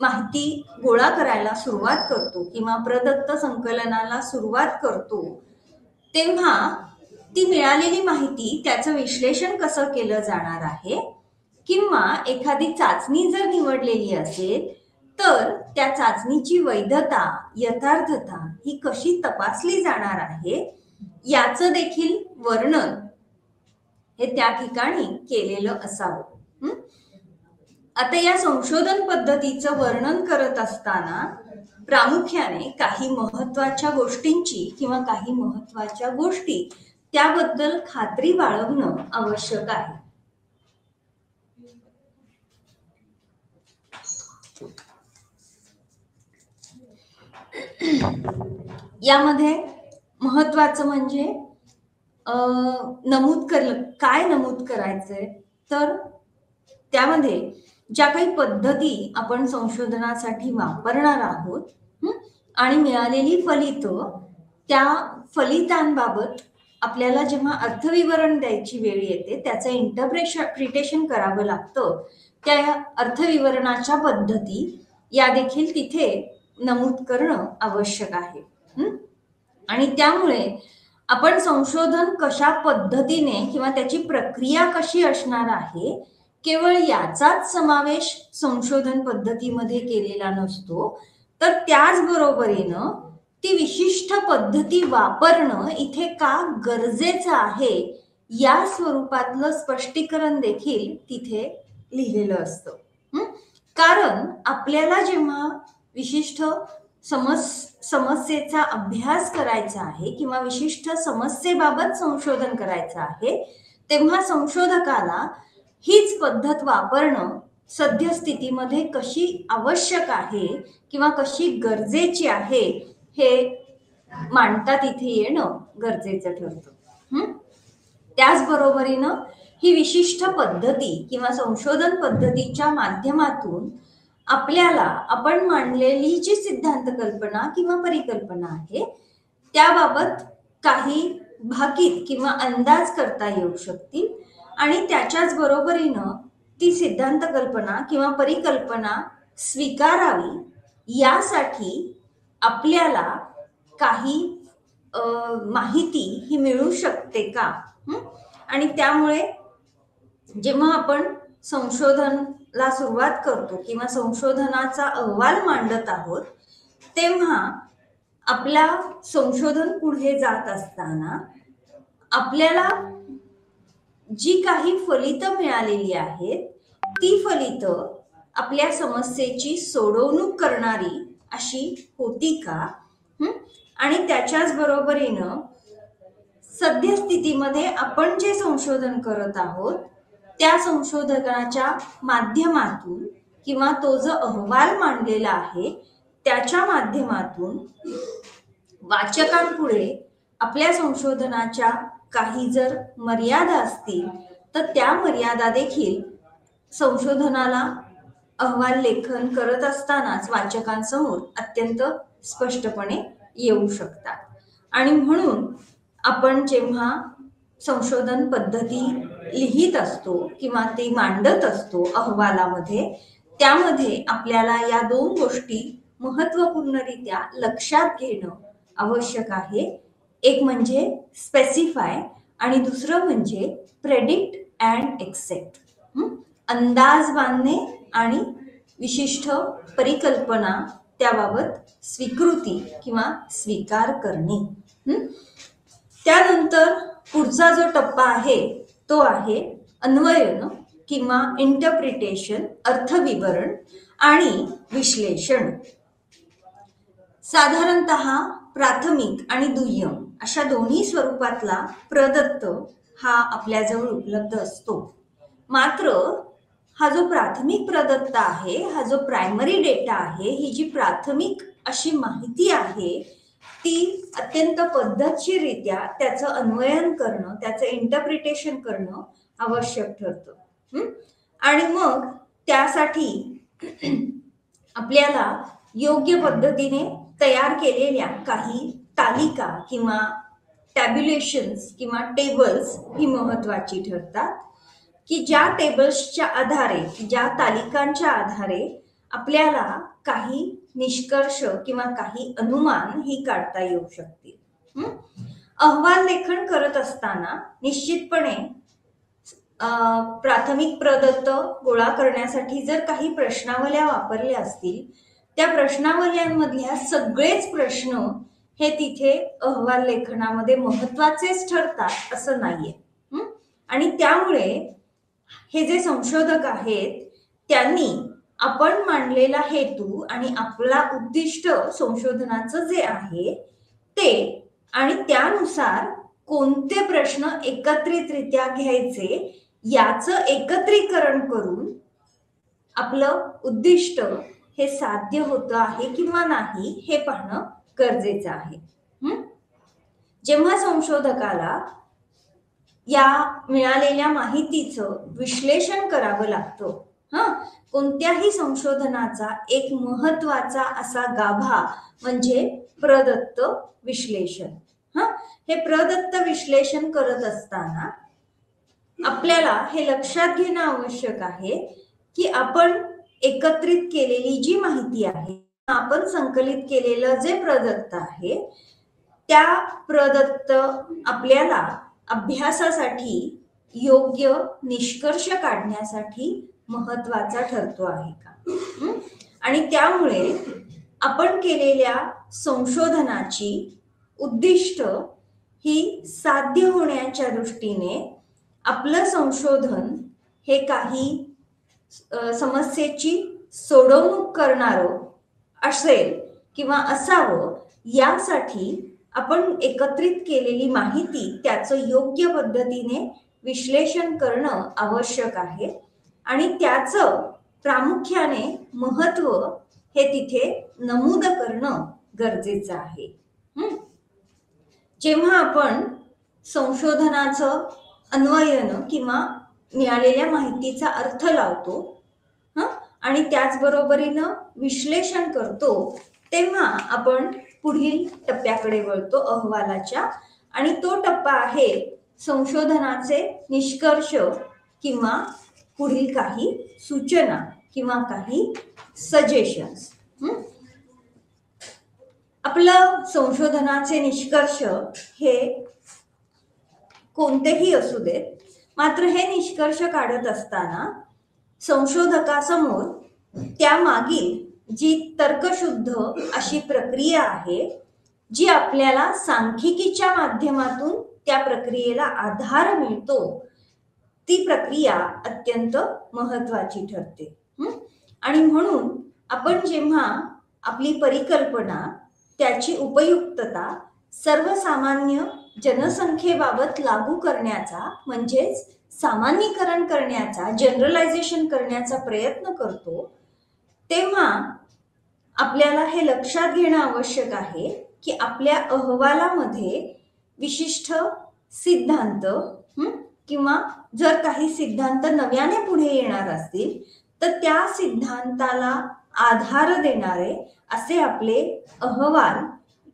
माहिती गोळा करायला सुरुवात करतो किंवा प्रदत्त संकलनाला सुरुवात करतो, तेव्हा ती मिळालेली माहिती त्याचं विश्लेषण कसं केलं जाणार आहे किंवा एखादी चाचणी जर निवडलेली असेल तर त्या चाचणीची वैधता, यथार्थता ही कशी तपासली जाणार आहे याचं देखील वर्णन हे त्या ठिकाणी केलेलं असावं. आता या संशोधन पद्धतीचं वर्णन करत असताना प्रामुख्याने काही महत्वाच्या गोष्टींची किंवा काही महत्वाच्या गोष्टी त्याबद्दल खात्री बाळगणं आवश्यक आहे. यामध्ये महत्वाचं म्हणजे काय नमूद करायचंय तर त्यामध्ये ज्या काही पद्धती आपण संशोधनासाठी वापरणार आहोत आणि मिळालेली फलितं, त्या फलितांबाबत आपल्याला जेव्हा अर्थविवरण द्यायची वेळ येते त्याचं इंटरप्रिटेशन करावं लागतं. त्या अर्थविवरणाच्या पद्धती या देखील तिथे नमूद करणं आवश्यक आहे. आणि त्यामुळे आपण संशोधन कशा पद्धतीने किंवा त्याची प्रक्रिया कशी असणार आहे केवळ याचाच समावेश संशोधन पद्धतीमध्ये केलेला नसतो, तर त्याचबरोबरीनं ती विशिष्ट पद्धती वापरणं इथे का गरजेचं आहे या स्वरूपातलं स्पष्टीकरण देखील तिथे लिहिलेलं असतं. कारण आपल्याला जेव्हा विशिष्ट समस्येचा अभ्यास करायचा आहे किंवा विशिष्ट समस्येबाबत संशोधन करायचं आहे, तेव्हा संशोधकाला हीच पद्धत वापरणं सद्यस्थितीमध्ये कशी आवश्यक आहे किंवा कशी गरजेची आहे हे मांडता तिथे येणं गरजेचं ठरतं. त्याचबरोबरीनं ही विशिष्ट पद्धती किंवा संशोधन पद्धतीच्या माध्यमातून आपल्याला आपण मांडलेली जी सिद्धांत कल्पना किंवा परिकल्पना आहे त्याबाबत काही भाकीत किंवा अंदाज करता येऊ शकतील आणि त्याच्याच बरोबरीनं ती सिद्धांत कल्पना किंवा परिकल्पना स्वीकारावी यासाठी आपल्याला काही माहिती ही मिळू शकते का. आणि त्यामुळे जेव्हा आपण संशोधनाला सुरुवात करतो किंवा संशोधनाचा अहवाल मांडत आहोत तेव्हा आपला संशोधन पुढे जात असताना आपल्याला जी काही फलितं मिळालेली आहेत ती फलितं आपल्या समस्येची सोडवणूक करणारी अशी होती का, आणि त्याच्याच बरोबरीनं सद्यस्थितीमध्ये आपण जे संशोधन करत आहोत त्या संशोधनाच्या माध्यमातून किंवा तो जो अहवाल मांडलेला आहे त्याच्या माध्यमातून वाचकांपुढे आपल्या संशोधनाच्या काही जर मर्यादा असतील तर त्या मर्यादा देखील संशोधनाला अहवाल लेखन करत असतानाच वाचकांसमोर अत्यंत स्पष्टपणे येऊ शकतात. आणि म्हणून आपण जेव्हा संशोधन पद्धती लिहित असतो किंवा ते मांडत असतो अहवालामध्ये, त्यामध्ये आपल्याला या दोन गोष्टी महत्त्वपूर्णरित्या लक्षात घेणं आवश्यक आहे. एक म्हणजे स्पेसिफाय आणि दुसरं म्हणजे प्रेडिक्ट अँड एक्सेप्ट. अंदाज बांधणे आणि विशिष्ट परिकल्पना त्याबाबत स्वीकृती किंवा स्वीकार करणे. त्यानंतर पुढचा जो टप्पा आहे तो आहे अन्वयन किंवा इंटरप्रिटेशन, अर्थविवरण आणि विश्लेषण. साधारणतः प्राथमिक आणि दुय्यम अशा दोन्ही स्वरूपातला प्रदत्त हा आपल्याजवळ उपलब्ध असतो. मात्र हा जो प्राथमिक प्रदत्त आहे, हा जो प्रायमरी डेटा आहे, ही जी प्राथमिक अशी माहिती आहे ती अत्यंत पद्धतशीररित्या त्याचं अन्वयन करणं, त्याचं इंटरप्रिटेशन करणं आवश्यक ठरतं. आणि मग त्यासाठी आपल्याला योग्य पद्धतीने तयार केलेल्या काही तालिका किंवा टॅब्युलेशन्स किंवा टेबल्स ही महत्वाची ठरतात, की ज्या टेबल्सच्या आधारे, ज्या तालिकांच्या आधारे आपल्याला काही निष्कर्ष किंवा काही अनुमान ही काढता येऊ शकतील. अहवाल लेखन करत असताना निश्चितपणे प्राथमिक प्रदत्त गोळा करण्यासाठी जर काही प्रश्नावल्या वापरल्या असतील, त्या प्रश्नावल्यांमधल्या सगळेच प्रश्न हे तिथे अहवाल लेखनामध्ये महत्वाचेच ठरतात असं नाहीये. आणि त्यामुळे हे जे संशोधक आहेत त्यांनी आपण मांडलेला हेतू आणि आपला उद्दिष्ट संशोधनाचं जे आहे ते आणि त्यानुसार कोणते प्रश्न एकत्रितरित्या घ्यायचे याचं एकत्रीकरण करून आपलं उद्दिष्ट हे साध्य होतं आहे किंवा नाही हे पाहणं गरजेचं आहे. जेव्हा संशोधकाला या मिळालेल्या माहितीचं विश्लेषण करावं लागतं, कोणत्याही संशोधनाचा एक महत्वाचा असा गाभा म्हणजे प्रदत्त विश्लेषण. हे प्रदत्त विश्लेषण करत असताना आपल्याला हे लक्षात घेणं आवश्यक आहे की आपण एकत्रित केलेली जी माहिती आहे, आपण संकलित केलेलं जे प्रदत्त आहे, त्या प्रदत्त आपल्याला अभ्यासासाठी योग्य निष्कर्ष काढण्यासाठी महत्वाचा ठरतो आहे का. आणि त्यामुळे आपण केलेल्या संशोधनाची उद्दिष्ट ही साध्य होण्याच्या दृष्टीने आपलं संशोधन हे काही समस्येची सोडवणूक करणारं असेल किंवा असावं, यासाठी आपण एकत्रित केलेली माहिती त्याचं योग्य पद्धतीने विश्लेषण करणं आवश्यक आहे आणि त्याचं प्रामुख्याने महत्व हे तिथे नमूद करणं गरजेचं आहे. जेव्हा आपण संशोधनाचं अन्वयन किंवा मिळालेल्या माहितीचा अर्थ लावतो आणि त्याचबरोबरीनं विश्लेषण करतो, तेव्हा आपण पुढील टप्प्याकडे वळतो अहवालाच्या, आणि तो टप्पा आहे संशोधनाचे निष्कर्ष किंवा पुढील काही सूचना किंवा काही सजेशन्स. आपलं संशोधनाचे निष्कर्ष हे कोणतेही असू देत, मात्र हे निष्कर्ष काढत असताना संशोधकासमोर त्यामागील जी तर्कशुद्ध अशी प्रक्रिया आहे, जी आपल्याला सांख्यिकीच्या माध्यमातून त्या प्रक्रियेला आधार मिळतो, ती प्रक्रिया अत्यंत महत्वाची ठरते. आणि म्हणून आपण जेव्हा आपली परिकल्पना, त्याची उपयुक्तता सर्वसामान्य जनसंख्येबाबत लागू करण्याचा म्हणजेच सामान्यीकरण करण्याचा, जनरलायझेशन करण्याचा प्रयत्न करतो, तेव्हा आपल्याला हे लक्षात घेणं आवश्यक आहे की आपल्या अहवालामध्ये विशिष्ट सिद्धांत किंवा जर काही सिद्धांत नव्याने पुढे येणार असतील तर त्या सिद्धांताला आधार देणारे असे आपले अहवाल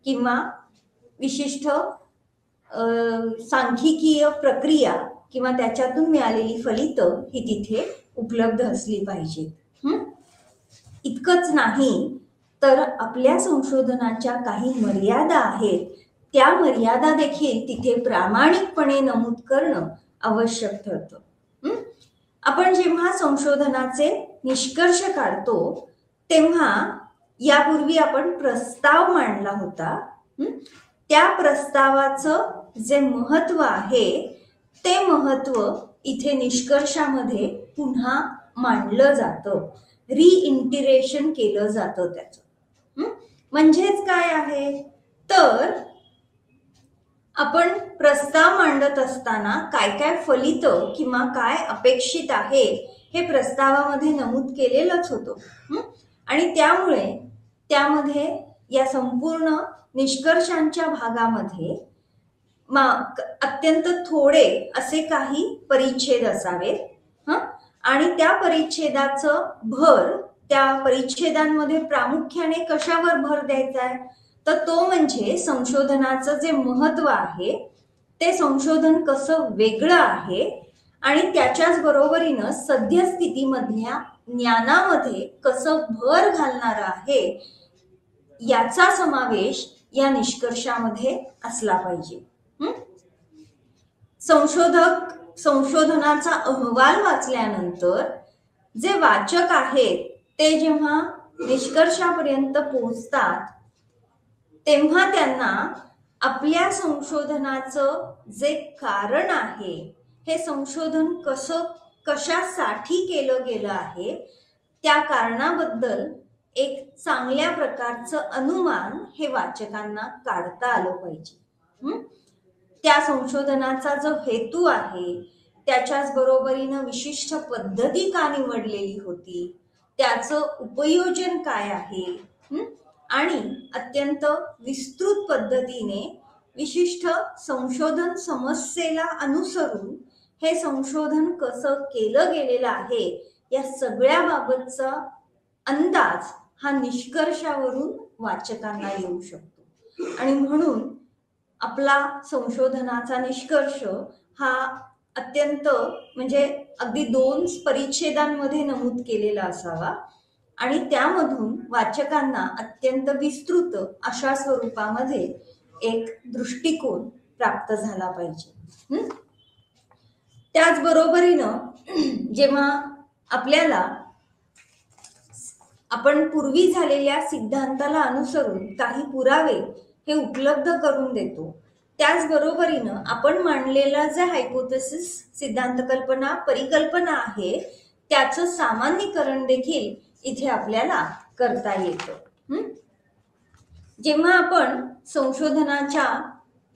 किंवा विशिष्ट सांख्यिकीय प्रक्रिया किंवा त्याच्यातून मिळालेली फलितं ही तिथे उपलब्ध असली पाहिजेत. इतकंच नाही तर आपल्या संशोधनाच्या काही मर्यादा आहेत, त्या मर्यादा देखील तिथे प्रामाणिकपणे नमूद करणं आवश्यक ठरतं. आपण जेव्हा संशोधनाचे निष्कर्ष काढतो तेव्हा यापूर्वी आपण प्रस्ताव मांडला होता, त्या प्रस्तावाचं जे महत्व आहे ते महत्व इथे निष्कर्षामध्ये पुन्हा मांडलं जातं, रिइंटिरेशन केलं जातं त्याचं. म्हणजेच काय आहे तर आपण प्रस्ताव मांडत असताना काय काय फलितं किंवा काय अपेक्षित आहे हे प्रस्तावामध्ये नमूद केलेलंच होतं. आणि त्यामुळे त्यामध्ये या संपूर्ण निष्कर्षांच्या भागामध्ये अत्यंत थोडे असे काही परिच्छेद असावेत आणि त्या परिच्छेदाचं भर त्या परिच्छेदांमध्ये प्रामुख्याने कशावर भर द्यायचा आहे तर तो म्हणजे संशोधनाचं जे महत्व आहे ते संशोधन कसं वेगळं आहे आणि त्याच्याच बरोबरीनं सद्यस्थितीमधल्या ज्ञानामध्ये कसं भर घालणार आहे याचा समावेश या निष्कर्षामध्ये असला पाहिजे. संशोधनाचा अहवाल वाचल्यानंतर जे वाचक आहेत ते जेव्हा निष्कर्षापर्यंत पोहोचतात तेव्हा त्यांना आपल्या संशोधनाचं जे कारण आहे हे संशोधन कशासाठी केलं गेलं आहे त्या कारणाबद्दल एक चांगल्या प्रकारचं अनुमान हे वाचकांना काढता आलं पाहिजे. त्या संशोधनाचा जो हेतू आहे त्याच्याच बरोबरीनं विशिष्ट पद्धती का निवडलेली होती, त्याचं उपयोजन काय आहे आणि अत्यंत विस्तृत पद्धतीने विशिष्ट संशोधन समस्येला अनुसरून हे संशोधन कसं केलं गेलेलं आहे या सगळ्या बाबतचा अंदाज हा निष्कर्षावरून वाचकांना येऊ शकतो. आणि म्हणून आपला संशोधनाचा निष्कर्ष हा अत्यंत म्हणजे अगदी 2 परिच्छेदांमध्ये नमूद केलेला असावा आणि त्यामधून वाचकांना अत्यंत विस्तृत अशा स्वरूपामध्ये एक दृष्टिकोन प्राप्त झाला पाहिजे. त्याचबरोबरीनं जेव्हा आपण पूर्वी झालेल्या सिद्धांताला अनुसरून काही पुरावे हे उपलब्ध करून देतो, त्याचबरोबरीनं आपण मांडलेला जे हायपोथेसिस सिद्धांत कल्पना परिकल्पना आहे त्याचं सामान्यीकरण देखील इथे आपल्याला करता येतं. जेव्हा आपण संशोधनाच्या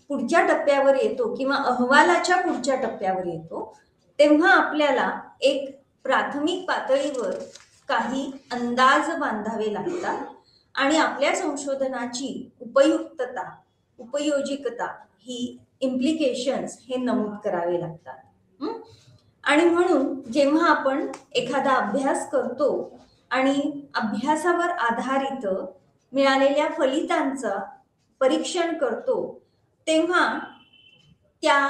पुढच्या टप्प्यावर येतो किंवा अहवालाच्या पुढच्या टप्प्यावर येतो तेव्हा आपल्याला एक प्राथमिक पातळीवर काही अंदाज बांधावे लागतात आणि आपल्या संशोधनाची उपयुक्तता उपयोजिकता ही इम्प्लिकेशन्स हे नमूद करावे लागतात. आणि म्हणून जेव्हा आपण एखादा अभ्यास करतो आणि अभ्यासावर आधारित मिळालेल्या फलितांचं परीक्षण करतो तेव्हा त्या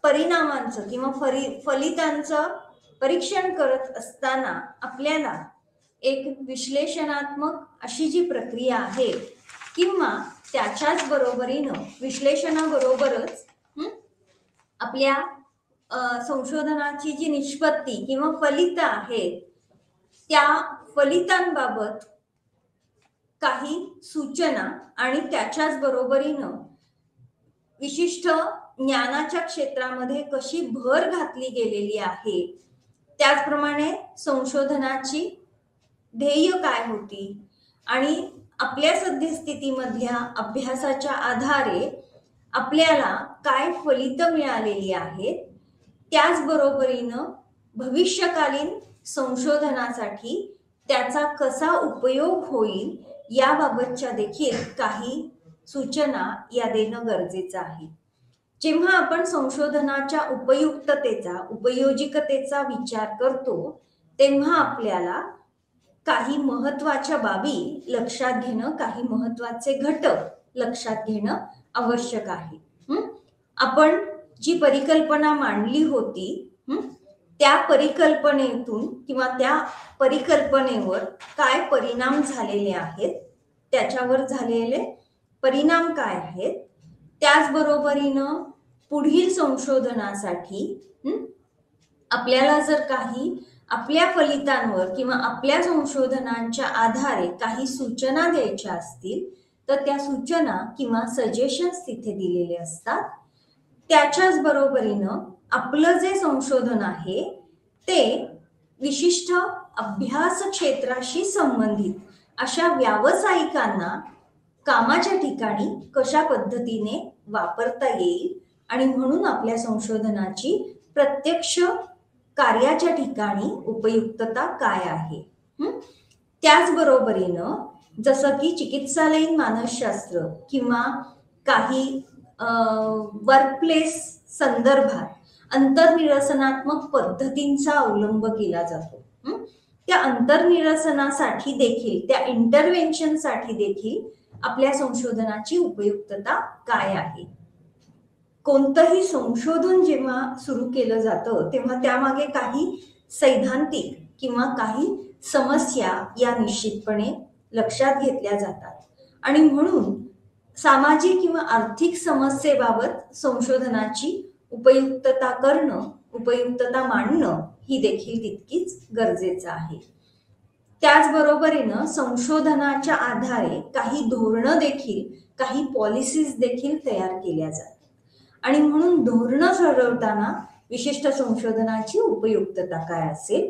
परिणामांचं किंवा फलितांचं परीक्षण करत असताना आपल्याला एक विश्लेषणात्मक अशी जी प्रक्रिया आहे किंवा त्याच्याच बरोबरीनं विश्लेषणाबरोबरच आपल्या संशोधनाची जी निष्पत्ती किंवा फलित आहेत त्या फलितांबाबत काही सूचना आणि त्याच्याच बरोबरीनं विशिष्ट ज्ञानाच्या क्षेत्रामध्ये कशी भर घातली गेलेली आहे, त्याचप्रमाणे संशोधनाची ध्येय काय होती आणि आपल्या सद्यस्थितीमधल्या अभ्यासाच्या आधारे आपल्याला काय फलितं मिळालेली आहेत, त्याचबरोबरीनं भविष्यकालीन संशोधनासाठी त्याचा कसा उपयोग होईल याबाबतच्या देखील काही सूचना या देणं गरजेचं आहे. जेव्हा आपण संशोधनाच्या उपयुक्ततेचा उपयोजिकतेचा विचार करतो तेव्हा आपल्याला काही महत्वाच्या बाबी लक्षात घेणं, काही महत्वाचे घटक लक्षात घेणं आवश्यक आहे. आपण जी परिकल्पना मांडली होती त्या परिकल्पनेतून किंवा त्या परिकल्पनेवर काय परिणाम झालेले आहेत, त्याच्यावर झालेले परिणाम काय आहेत, त्याचबरोबरीनं पुढील संशोधनासाठी आपल्याला जर काही आपल्या फलितांवर किंवा आपल्या संशोधनांच्या आधारे काही सूचना द्यायच्या असतील तर त्या सूचना किंवा सजेशन्स तिथे दिलेले असतात. त्याच्याच बरोबरीनं आपलं जे संशोधन आहे ते विशिष्ट अभ्यास क्षेत्राशी संबंधित अशा व्यावसायिकांना कामाच्या ठिकाणी कशा पद्धतीने वापरता येईल आणि म्हणून आपल्या संशोधनाची प्रत्यक्ष कार्याच्या ठिकाणी उपयुक्तता काय आहे. त्याचबरोबरीनं जसं की चिकित्सालयीन मानसशास्त्र किंवा काही वर्कप्लेस संदर्भात अंतर्निरसनात्मक पद्धतींचा अवलंब केला जातो. त्या अंतर्निरसनासाठी देखील, त्या इंटरव्हेन्शनसाठी देखील आपल्या संशोधनाची उपयुक्तता काय आहे. कोणतंही संशोधन जेव्हा सुरू केलं जातं तेव्हा त्यामागे काही सैद्धांतिक किंवा काही समस्या या निश्चितपणे लक्षात घेतल्या जातात आणि म्हणून सामाजिक किंवा आर्थिक समस्येबाबत संशोधनाची उपयुक्तता करणं, उपयुक्तता मांडणं ही देखील तितकीच गरजेचं आहे. त्याचबरोबरीनं संशोधनाच्या आधारे काही धोरणं देखील, काही पॉलिसीज देखील तयार केल्या जातात आणि म्हणून धोरणं ठरवताना विशिष्ट संशोधनाची उपयुक्तता काय असेल.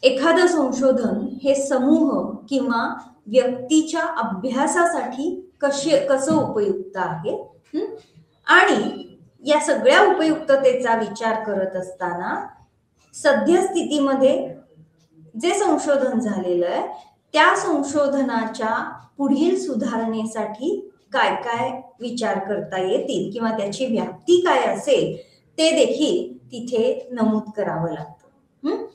एखादं संशोधन हे समूह किंवा व्यक्तीच्या अभ्यासासाठी कसं उपयुक्त आहे आणि या सगळ्या उपयुक्ततेचा विचार करत असताना सद्यस्थितीमध्ये जे संशोधन झालेलं आहे त्या संशोधनाच्या पुढील सुधारणेसाठी काय काय विचार करता येतील किंवा त्याची व्याप्ती काय असेल ते देखील तिथे नमूद करावं लागतं.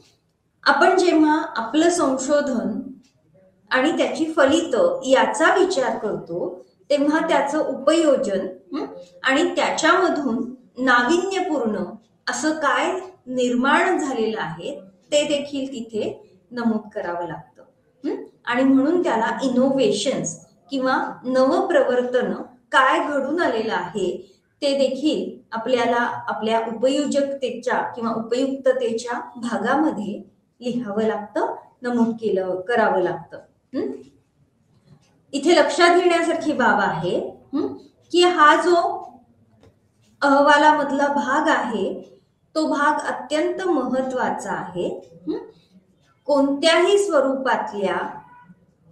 आपण जेव्हा आपलं संशोधन आणि त्याची फलितं याचा विचार करतो तेव्हा त्याचं उपयोजन आणि त्याच्यामधून नाविन्यपूर्ण असं काय निर्माण झालेलं आहे ते देखील तिथे नमूद करावं लागतं आणि म्हणून त्याला इनोव्हेशन्स किंवा नवप्रवर्तन काय घडून आलेलं आहे ते देखील आपल्याला आपल्या उपयोजकतेच्या किंवा उपयुक्ततेच्या भागामध्ये लिहावं लागतं, नमूद करावं लागतं. इथे लक्षात घेण्यासारखी बाब आहे की हा जो अहवालामधला भाग आहे तो भाग अत्यंत महत्वाचा आहे. कोणत्याही स्वरूपातल्या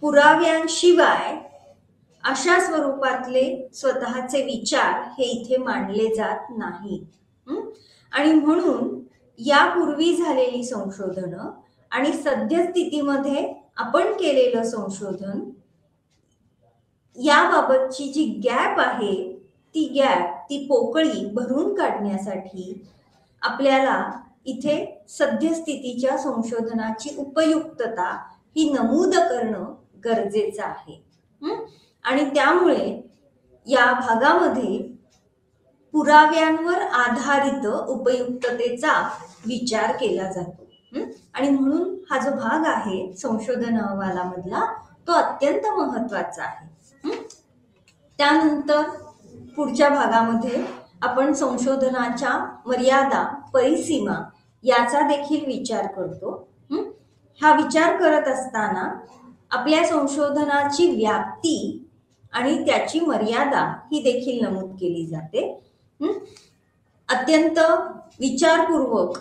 पुराव्यांशिवाय अशा स्वरूपातले स्वतःचे विचार हे इथे मांडले जात नाहीत आणि म्हणून यापूर्वी झालेली संशोधनं आणि सद्यस्थितीमध्ये आपण केलेलं संशोधन याबाबतची जी गॅप आहे ती पोकळी भरून काढण्यासाठी आपल्याला इथे सद्यस्थितीच्या संशोधनाची उपयुक्तता ही नमूद करणं गरजेचं आहे आणि त्यामुळे या भागामध्ये पुराव्यांवर आधारित उपयुक्ततेचा विचार केला जातो आणि म्हणून हा जो भाग आहे संशोधन अहवालामधला तो अत्यंत महत्वाचा आहे. त्यानंतर पुढच्या भागामध्ये आपण संशोधनाच्या मर्यादा, परिसीमा याचा देखील विचार करतो. हा विचार करत असताना आपल्या संशोधनाची व्याप्ती आणि त्याची मर्यादा ही देखील नमूद केली जाते. अत्यंत विचारपूर्वक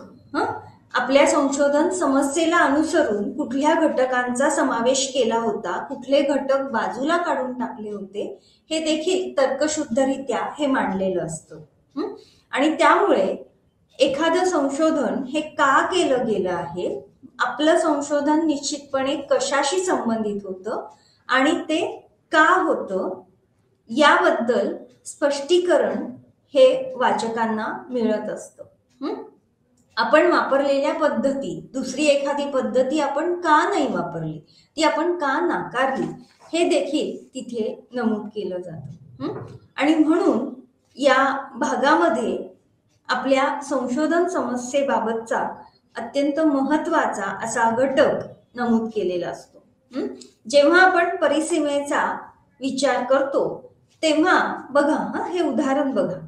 आपल्या संशोधन समस्येला अनुसरून कुठल्या घटकांचा समावेश केला होता, कुठले घटक बाजूला काढून टाकले होते हे देखील तर्कशुद्धरित्या हे मांडलेलं असतं आणि त्यामुळे एखादं संशोधन हे का केलं गेलं आहे, आपलं संशोधन निश्चितपणे कशाशी संबंधित होतं आणि ते का होतं याबद्दल स्पष्टीकरण हे वाचकांना मिळत असतं. आपण वापरलेल्या पद्धती, दुसरी एखादी पद्धती आपण का नाही वापरली, ती आपण का नाकारली हे देखील तिथे नमूद केलं जातं आणि म्हणून या भागामध्ये आपल्या संशोधन समस्येबाबतचा अत्यंत महत्वाचा असा घटक नमूद केलेला असतो. जेव्हा आपण परिसीमेचा विचार करतो तेव्हा बघा, हे उदाहरण बघा.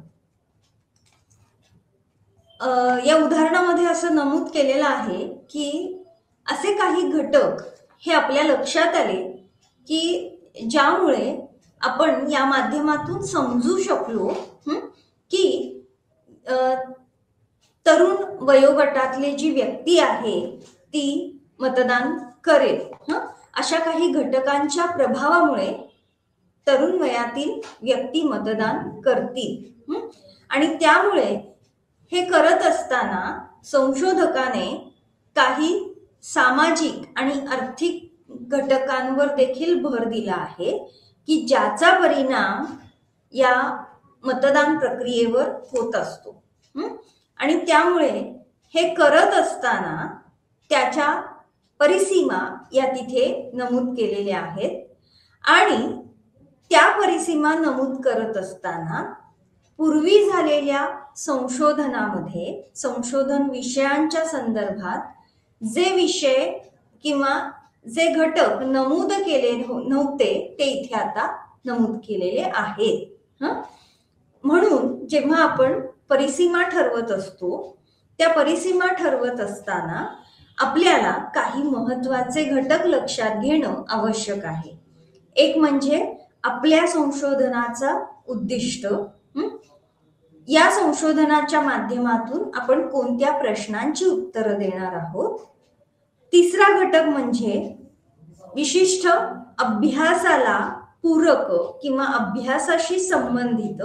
या उदाहरणामध्ये असं नमूद केलेलं आहे की असे काही घटक हे आपल्या लक्षात आले की ज्यामुळे आपण या माध्यमातून समजू शकलो की तरुण वयोगटातली जी व्यक्ती आहे ती मतदान करेल. अशा काही घटकांच्या प्रभावामुळे तरुण वयातील व्यक्ती मतदान करतील. आणि त्यामुळे हे करत असताना संशोधकाने काही सामाजिक आणि आर्थिक घटकांवर देखील भर दिला आहे की ज्याचा परिणाम या मतदान प्रक्रियेवर होत असतो. आणि त्यामुळे हे करत असताना त्याच्या परिसीमा या तिथे नमूद केलेल्या आहेत. आणि त्या परिसीमा नमूद करत असताना पूर्वी झालेल्या संशोधनामध्ये संशोधन विषयांच्या संदर्भात जे विषय किंवा जे घटक नमूद केले नव्हते ते इथे आता नमूद केलेले आहेत. म्हणून जेव्हा आपण परिसीमा ठरवत असतो त्या परिसीमा ठरवत असताना आपल्याला काही महत्वाचे घटक लक्षात घेणं आवश्यक आहे. एक म्हणजे आपल्या संशोधनाचा उद्दिष्ट. या संशोधनाच्या माध्यमातून आपण कोणत्या प्रश्नांची उत्तरं देणार आहोत. तिसरा घटक म्हणजे विशिष्ट अभ्यासाला पूरक किंवा अभ्यासाशी संबंधित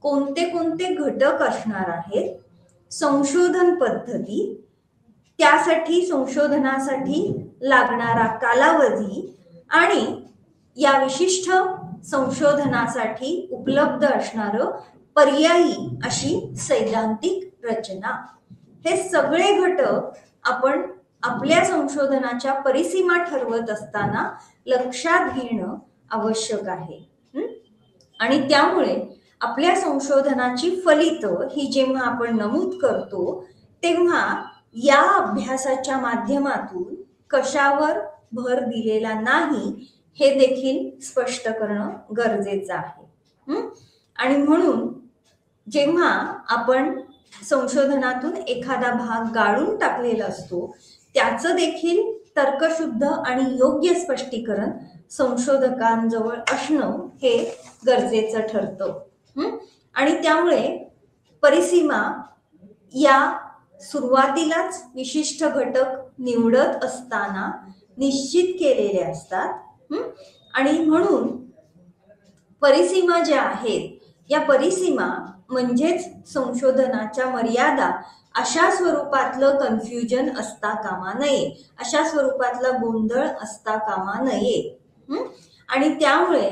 कोणते कोणते घटक असणार आहेत. संशोधन पद्धती, त्यासाठी संशोधनासाठी लागणारा कालावधी आणि या विशिष्ट संशोधनासाठी उपलब्ध असणारं पर्यायी अशी सैद्धांतिक रचना. हे सगळे घटक आपण आपल्या संशोधनाच्या परिसीमा ठरवत असताना लक्षात घेणं आवश्यक आहे. आणि त्यामुळे आपल्या संशोधनाची फलितं ही जेव्हा आपण नमूद करतो तेव्हा या अभ्यासाच्या माध्यमातून कशावर भर दिलेला नाही हे देखील स्पष्ट करणं गरजेचं आहे. आणि म्हणून जेव्हा आपण संशोधनातून एखादा भाग गाळून टाकलेला असतो त्याचं देखील तर्कशुद्ध आणि योग्य स्पष्टीकरण संशोधकांजवळ असणं हे गरजेचं ठरतं. आणि त्यामुळे परिसीमा या सुरुवातीलाच विशिष्ट घटक निवडत असताना निश्चित केलेले असतात. आणि म्हणून परिसीमा ज्या आहेत या परिसीमा म्हणजेच संशोधनाच्या मर्यादा अशा स्वरूपातलं कन्फ्युजन असता कामा नये, अशा स्वरूपातला गोंधळ असता कामा नये. आणि त्यामुळे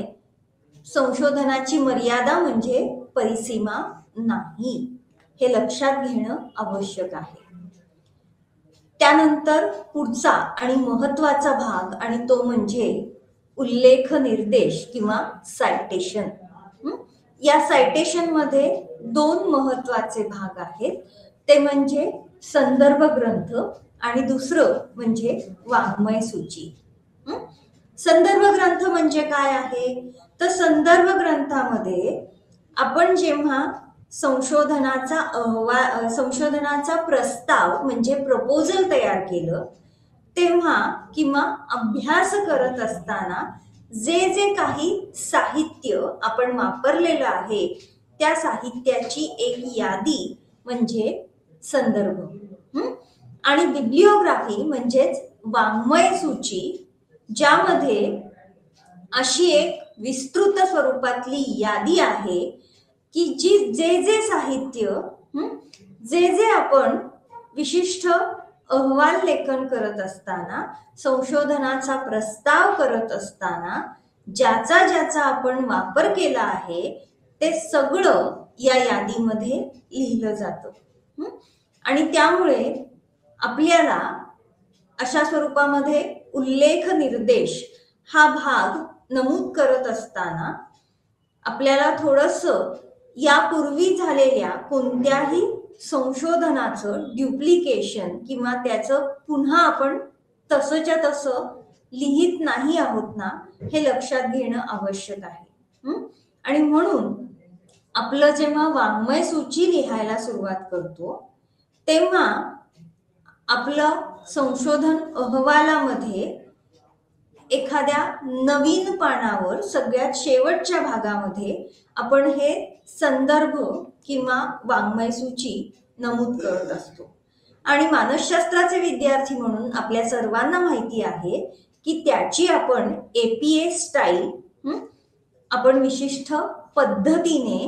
संशोधनाची मर्यादा म्हणजे परिसीमा नाही हे लक्षात घेणं आवश्यक आहे. त्यानंतर पुढचा आणि महत्वाचा भाग आणि तो म्हणजे उल्लेख निर्देश किंवा सायटेशन. या सायटेशन मध्ये दोन महत्वाचे भाग आहेत. ते म्हणजे संदर्भ ग्रंथ आणि दुसरं म्हणजे वाङ्मय सूची. संदर्भ ग्रंथ म्हणजे काय आहे तर संदर्भ ग्रंथामध्ये आपण जेव्हा संशोधनाचा प्रस्ताव म्हणजे प्रपोजल तयार केलं तेव्हा किंवा अभ्यास करत असताना जे जे काही साहित्य आपण वापरलेलं आहे त्या साहित्याची एक यादी म्हणजे संदर्भ. आणि बिब्लिओग्राफी म्हणजेच वाङ्मय सूची ज्यामध्ये अशी एक विस्तृत स्वरूपातली यादी आहे की जी जे साहित्य जे आपण विशिष्ट अहवाल लेखन करत असताना संशोधनाचा प्रस्ताव करत असताना ज्याचा आपण वापर केला आहे ते सगळं या यादीमध्ये लिहिलं जातं. आणि त्यामुळे आपल्याला अशा स्वरूपामध्ये उल्लेख निर्देश हा भाग नमूद करत असताना आपल्याला थोडंसं यापूर्वी झालेल्या कोणत्याही संशोधनाचं ड्युप्लिकेशन किंवा त्याचं पुन्हा आपण तसंच्या तसं लिहित नाही आहोत ना हे लक्षात घेणं आवश्यक आहे. आणि म्हणून आपलं जेव्हा वाङ्मय सूची लिहायला सुरुवात करतो तेव्हा आपलं संशोधन अहवालामध्ये एखाद्या नवीन पानावर सगळ्यात शेवटच्या भागामध्ये आपण हे संदर्भ किंवा वाङ्मय सूची नमूद करत असतो. आणि मानसशास्त्राचे विद्यार्थी म्हणून आपल्या सर्वांना माहिती आहे की त्याची आपण एपीए स्टाईल आपण विशिष्ट पद्धतीने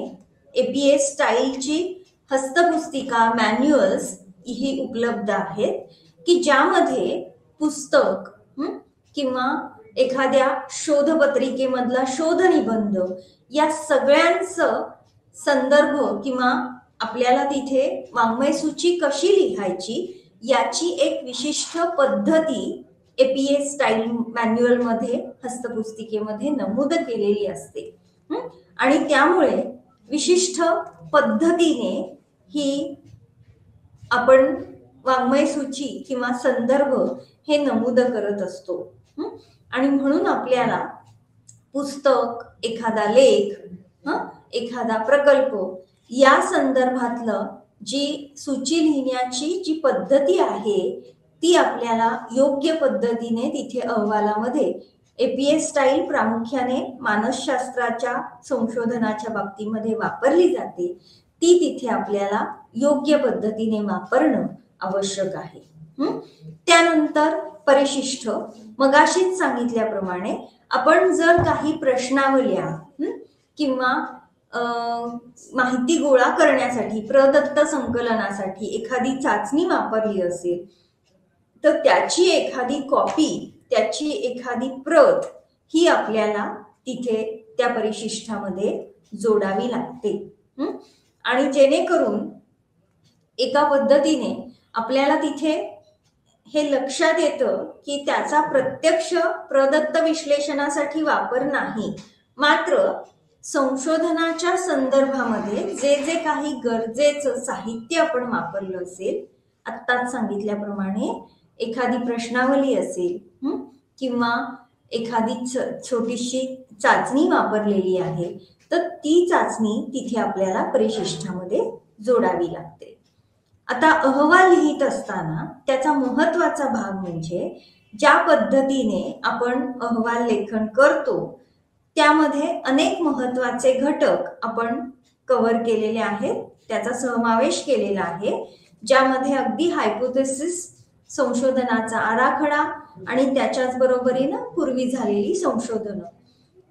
एपीए स्टाईलची हस्तपुस्तिका मॅन्युअल्स ही उपलब्ध आहेत की ज्यामध्ये पुस्तक किंवा एखाद्या शोधपत्रिकेमधला शोधनिबंध या सगळ्यांचं संदर्भ किंवा आपल्याला तिथे वाङ्मयसूची कशी लिहायची याची एक विशिष्ट पद्धती एपीए स्टाईल मॅन्युअल मध्ये हस्तपुस्तिकेमध्ये नमूद केलेली असते आणि त्यामुळे विशिष्ट पद्धतीने ही आपण वाङ्मयसूची किंवा संदर्भ हे नमूद करत असतो. आणि म्हणून आपल्याला पुस्तक, एखादा लेख, एखादा प्रकल्प या संदर्भातलं जी सूची लिहिण्याची जी पद्धती आहे ती आपल्याला योग्य पद्धतीने तिथे अहवालामध्ये एपीए स्टाईल प्रामुख्याने मानसशास्त्राच्या संशोधनाच्या बाबतीमध्ये वापरली जाते. ती तिथे आपल्याला योग्य पद्धतीने वापरणं आवश्यक आहे. त्यानंतर परिशिष्ट, मगाशीच सांगितल्याप्रमाणे आपण जर काही प्रश्नावल्या किंवा माहिती गोळा करण्यासाठी प्रदत्त संकलनासाठी एखादी चाचणी वापरली असेल तर त्याची एखादी कॉपी, त्याची एखादी प्रत ही आपल्याला तिथे त्या परिशिष्टामध्ये जोडावी लागते. आणि जेणेकरून एका पद्धतीने आपल्याला तिथे हे लक्षात येतं की त्याचा प्रत्यक्ष प्रदत्त विश्लेषणासाठी वापर नाही, मात्र संशोधनाच्या संदर्भामध्ये जे जे काही गरजेचं साहित्य आपण वापरलं असेल, आत्ताच सांगितल्याप्रमाणे एखादी प्रश्नावली असेल किंवा एखादी छोटीशी चाचणी वापरलेली आहे तर ती चाचणी तिथे आपल्याला परिशिष्टामध्ये जोडावी लागते. आता अहवाल लिहित असताना त्याचा महत्वाचा भाग म्हणजे ज्या पद्धतीने आपण अहवाल लेखन करतो त्यामध्ये अनेक महत्वाचे घटक आपण कव्हर केलेले आहेत, त्याचा समावेश केलेला आहे, ज्यामध्ये अगदी हायपोथेसिस, संशोधनाचा आराखडा आणि त्याच्याच बरोबरीनं पूर्वी झालेली संशोधनं.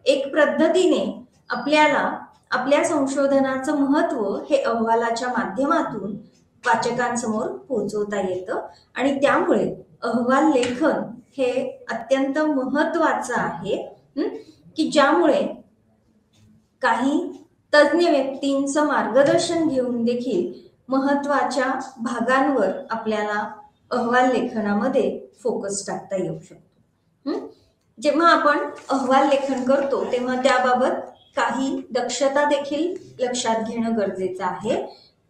एक पद्धतीने आपल्याला आपल्या संशोधनाचं महत्व हे अहवालाच्या माध्यमातून वाचकांसमोर पोहोचवता येतं आणि त्यामुळे अहवाल लेखन हे अत्यंत महत्वाचं आहे की ज्यामुळे काही तज्ञ व्यक्तींचं मार्गदर्शन घेऊन देखील महत्वाच्या भागांवर आपल्याला अहवाल लेखनामध्ये फोकस टाकता येऊ शकतो. जेव्हा आपण अहवाल लेखन करतो तेव्हा त्याबाबत काही दक्षता देखील लक्षात घेणं गरजेचं आहे.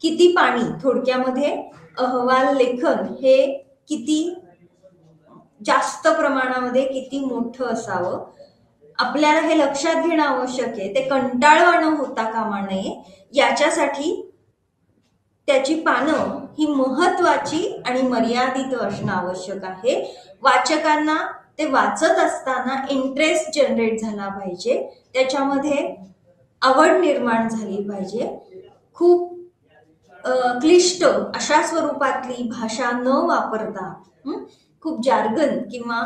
किती पाणी, थोडक्यामध्ये अहवाल लेखन हे किती जास्त प्रमाणामध्ये किती मोठं असावं आपल्याला हे लक्षात घेणं आवश्यक आहे. ते कंटाळवाणं होता कामा नये याच्यासाठी त्याची पानं ही महत्वाची आणि मर्यादित असणं आवश्यक आहे. वाचकांना ते वाचत असताना इंटरेस्ट जनरेट झाला पाहिजे, त्याच्यामध्ये आवड निर्माण झाली पाहिजे. खूप क्लिष्ट अशा स्वरूपातली भाषा न वापरता, खूप जार्गन किंवा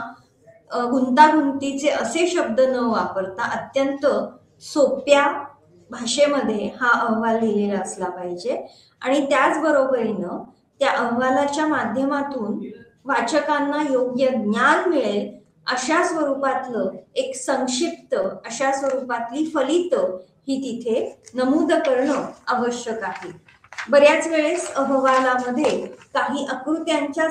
गुंतागुंतीचे असे शब्द न वापरता अत्यंत सोप्या भाषेमध्ये हा अहवाल लिहिलेला असला पाहिजे. आणि त्याचबरोबरीनं त्या अहवालाच्या माध्यमातून वाचकांना योग्य ज्ञान मिळेल अशा स्वरूपातलं एक संक्षिप्त अशा स्वरूपातली फलित ही तिथे नमूद करणं आवश्यक आहे. बऱ्याच वेळेस अहवालामध्ये काही आकृत्यांच्या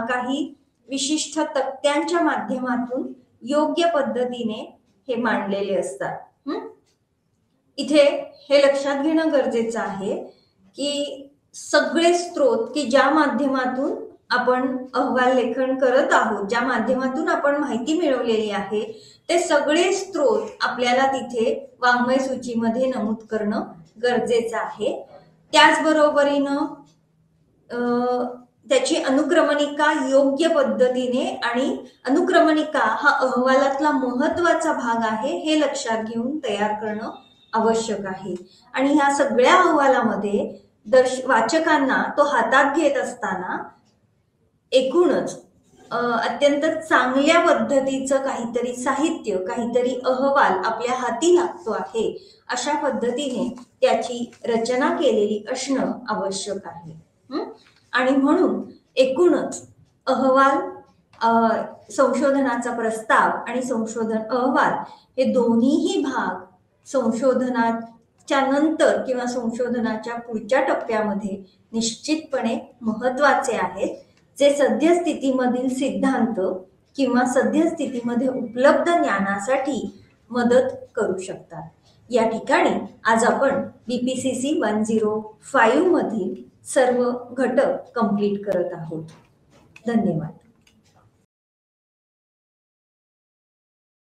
काही विशिष्ट तक्त्यांच्या माध्यमातून योग्य पद्धतीने हे मांडलेले असतात. इथे हे लक्षात घेणं गरजेचं आहे की सगळे स्रोत की ज्या माध्यमातून आपण अहवाल लेखन करत आहोत, ज्या माध्यमातून आपण माहिती मिळवलेली आहे, ते सगळे स्रोत आपल्याला तिथे वाङ्मय सूचीमध्ये नमूद करणं गरजेचं आहे. त्याचबरोबरीनं त्याची अनुक्रमणिका योग्य पद्धतीने, आणि अनुक्रमणिका हा अहवालातला महत्वाचा भाग आहे हे लक्षात घेऊन तयार करणं आवश्यक आहे. आणि ह्या सगळ्या अहवालामध्ये वाचकांना तो हातात घेत असताना एकूणच अत्यंत चांगल्या पद्धतीचं काहीतरी साहित्य, काहीतरी अहवाल आपल्या हाती लागतो आहे, अशा पद्धतीने त्याची रचना केलेली असणं आवश्यक आहे. आणि म्हणून एकूणच अहवाल, संशोधनाचा प्रस्ताव आणि संशोधन अहवाल हे दोन्हीही भाग संशोधनाच्या नंतर किंवा संशोधनाच्या पुढच्या टप्प्यामध्ये निश्चितपणे महत्वाचे आहेत, जे सद्यस्थितीमधील सिद्धांत किंवा सद्यस्थितीमध्ये उपलब्ध ज्ञानासाठी मदत करू शकतात. या ठिकाणी आज आपण BPCC 105 मधील सर्व घटक कंप्लीट करत आहोत. धन्यवाद.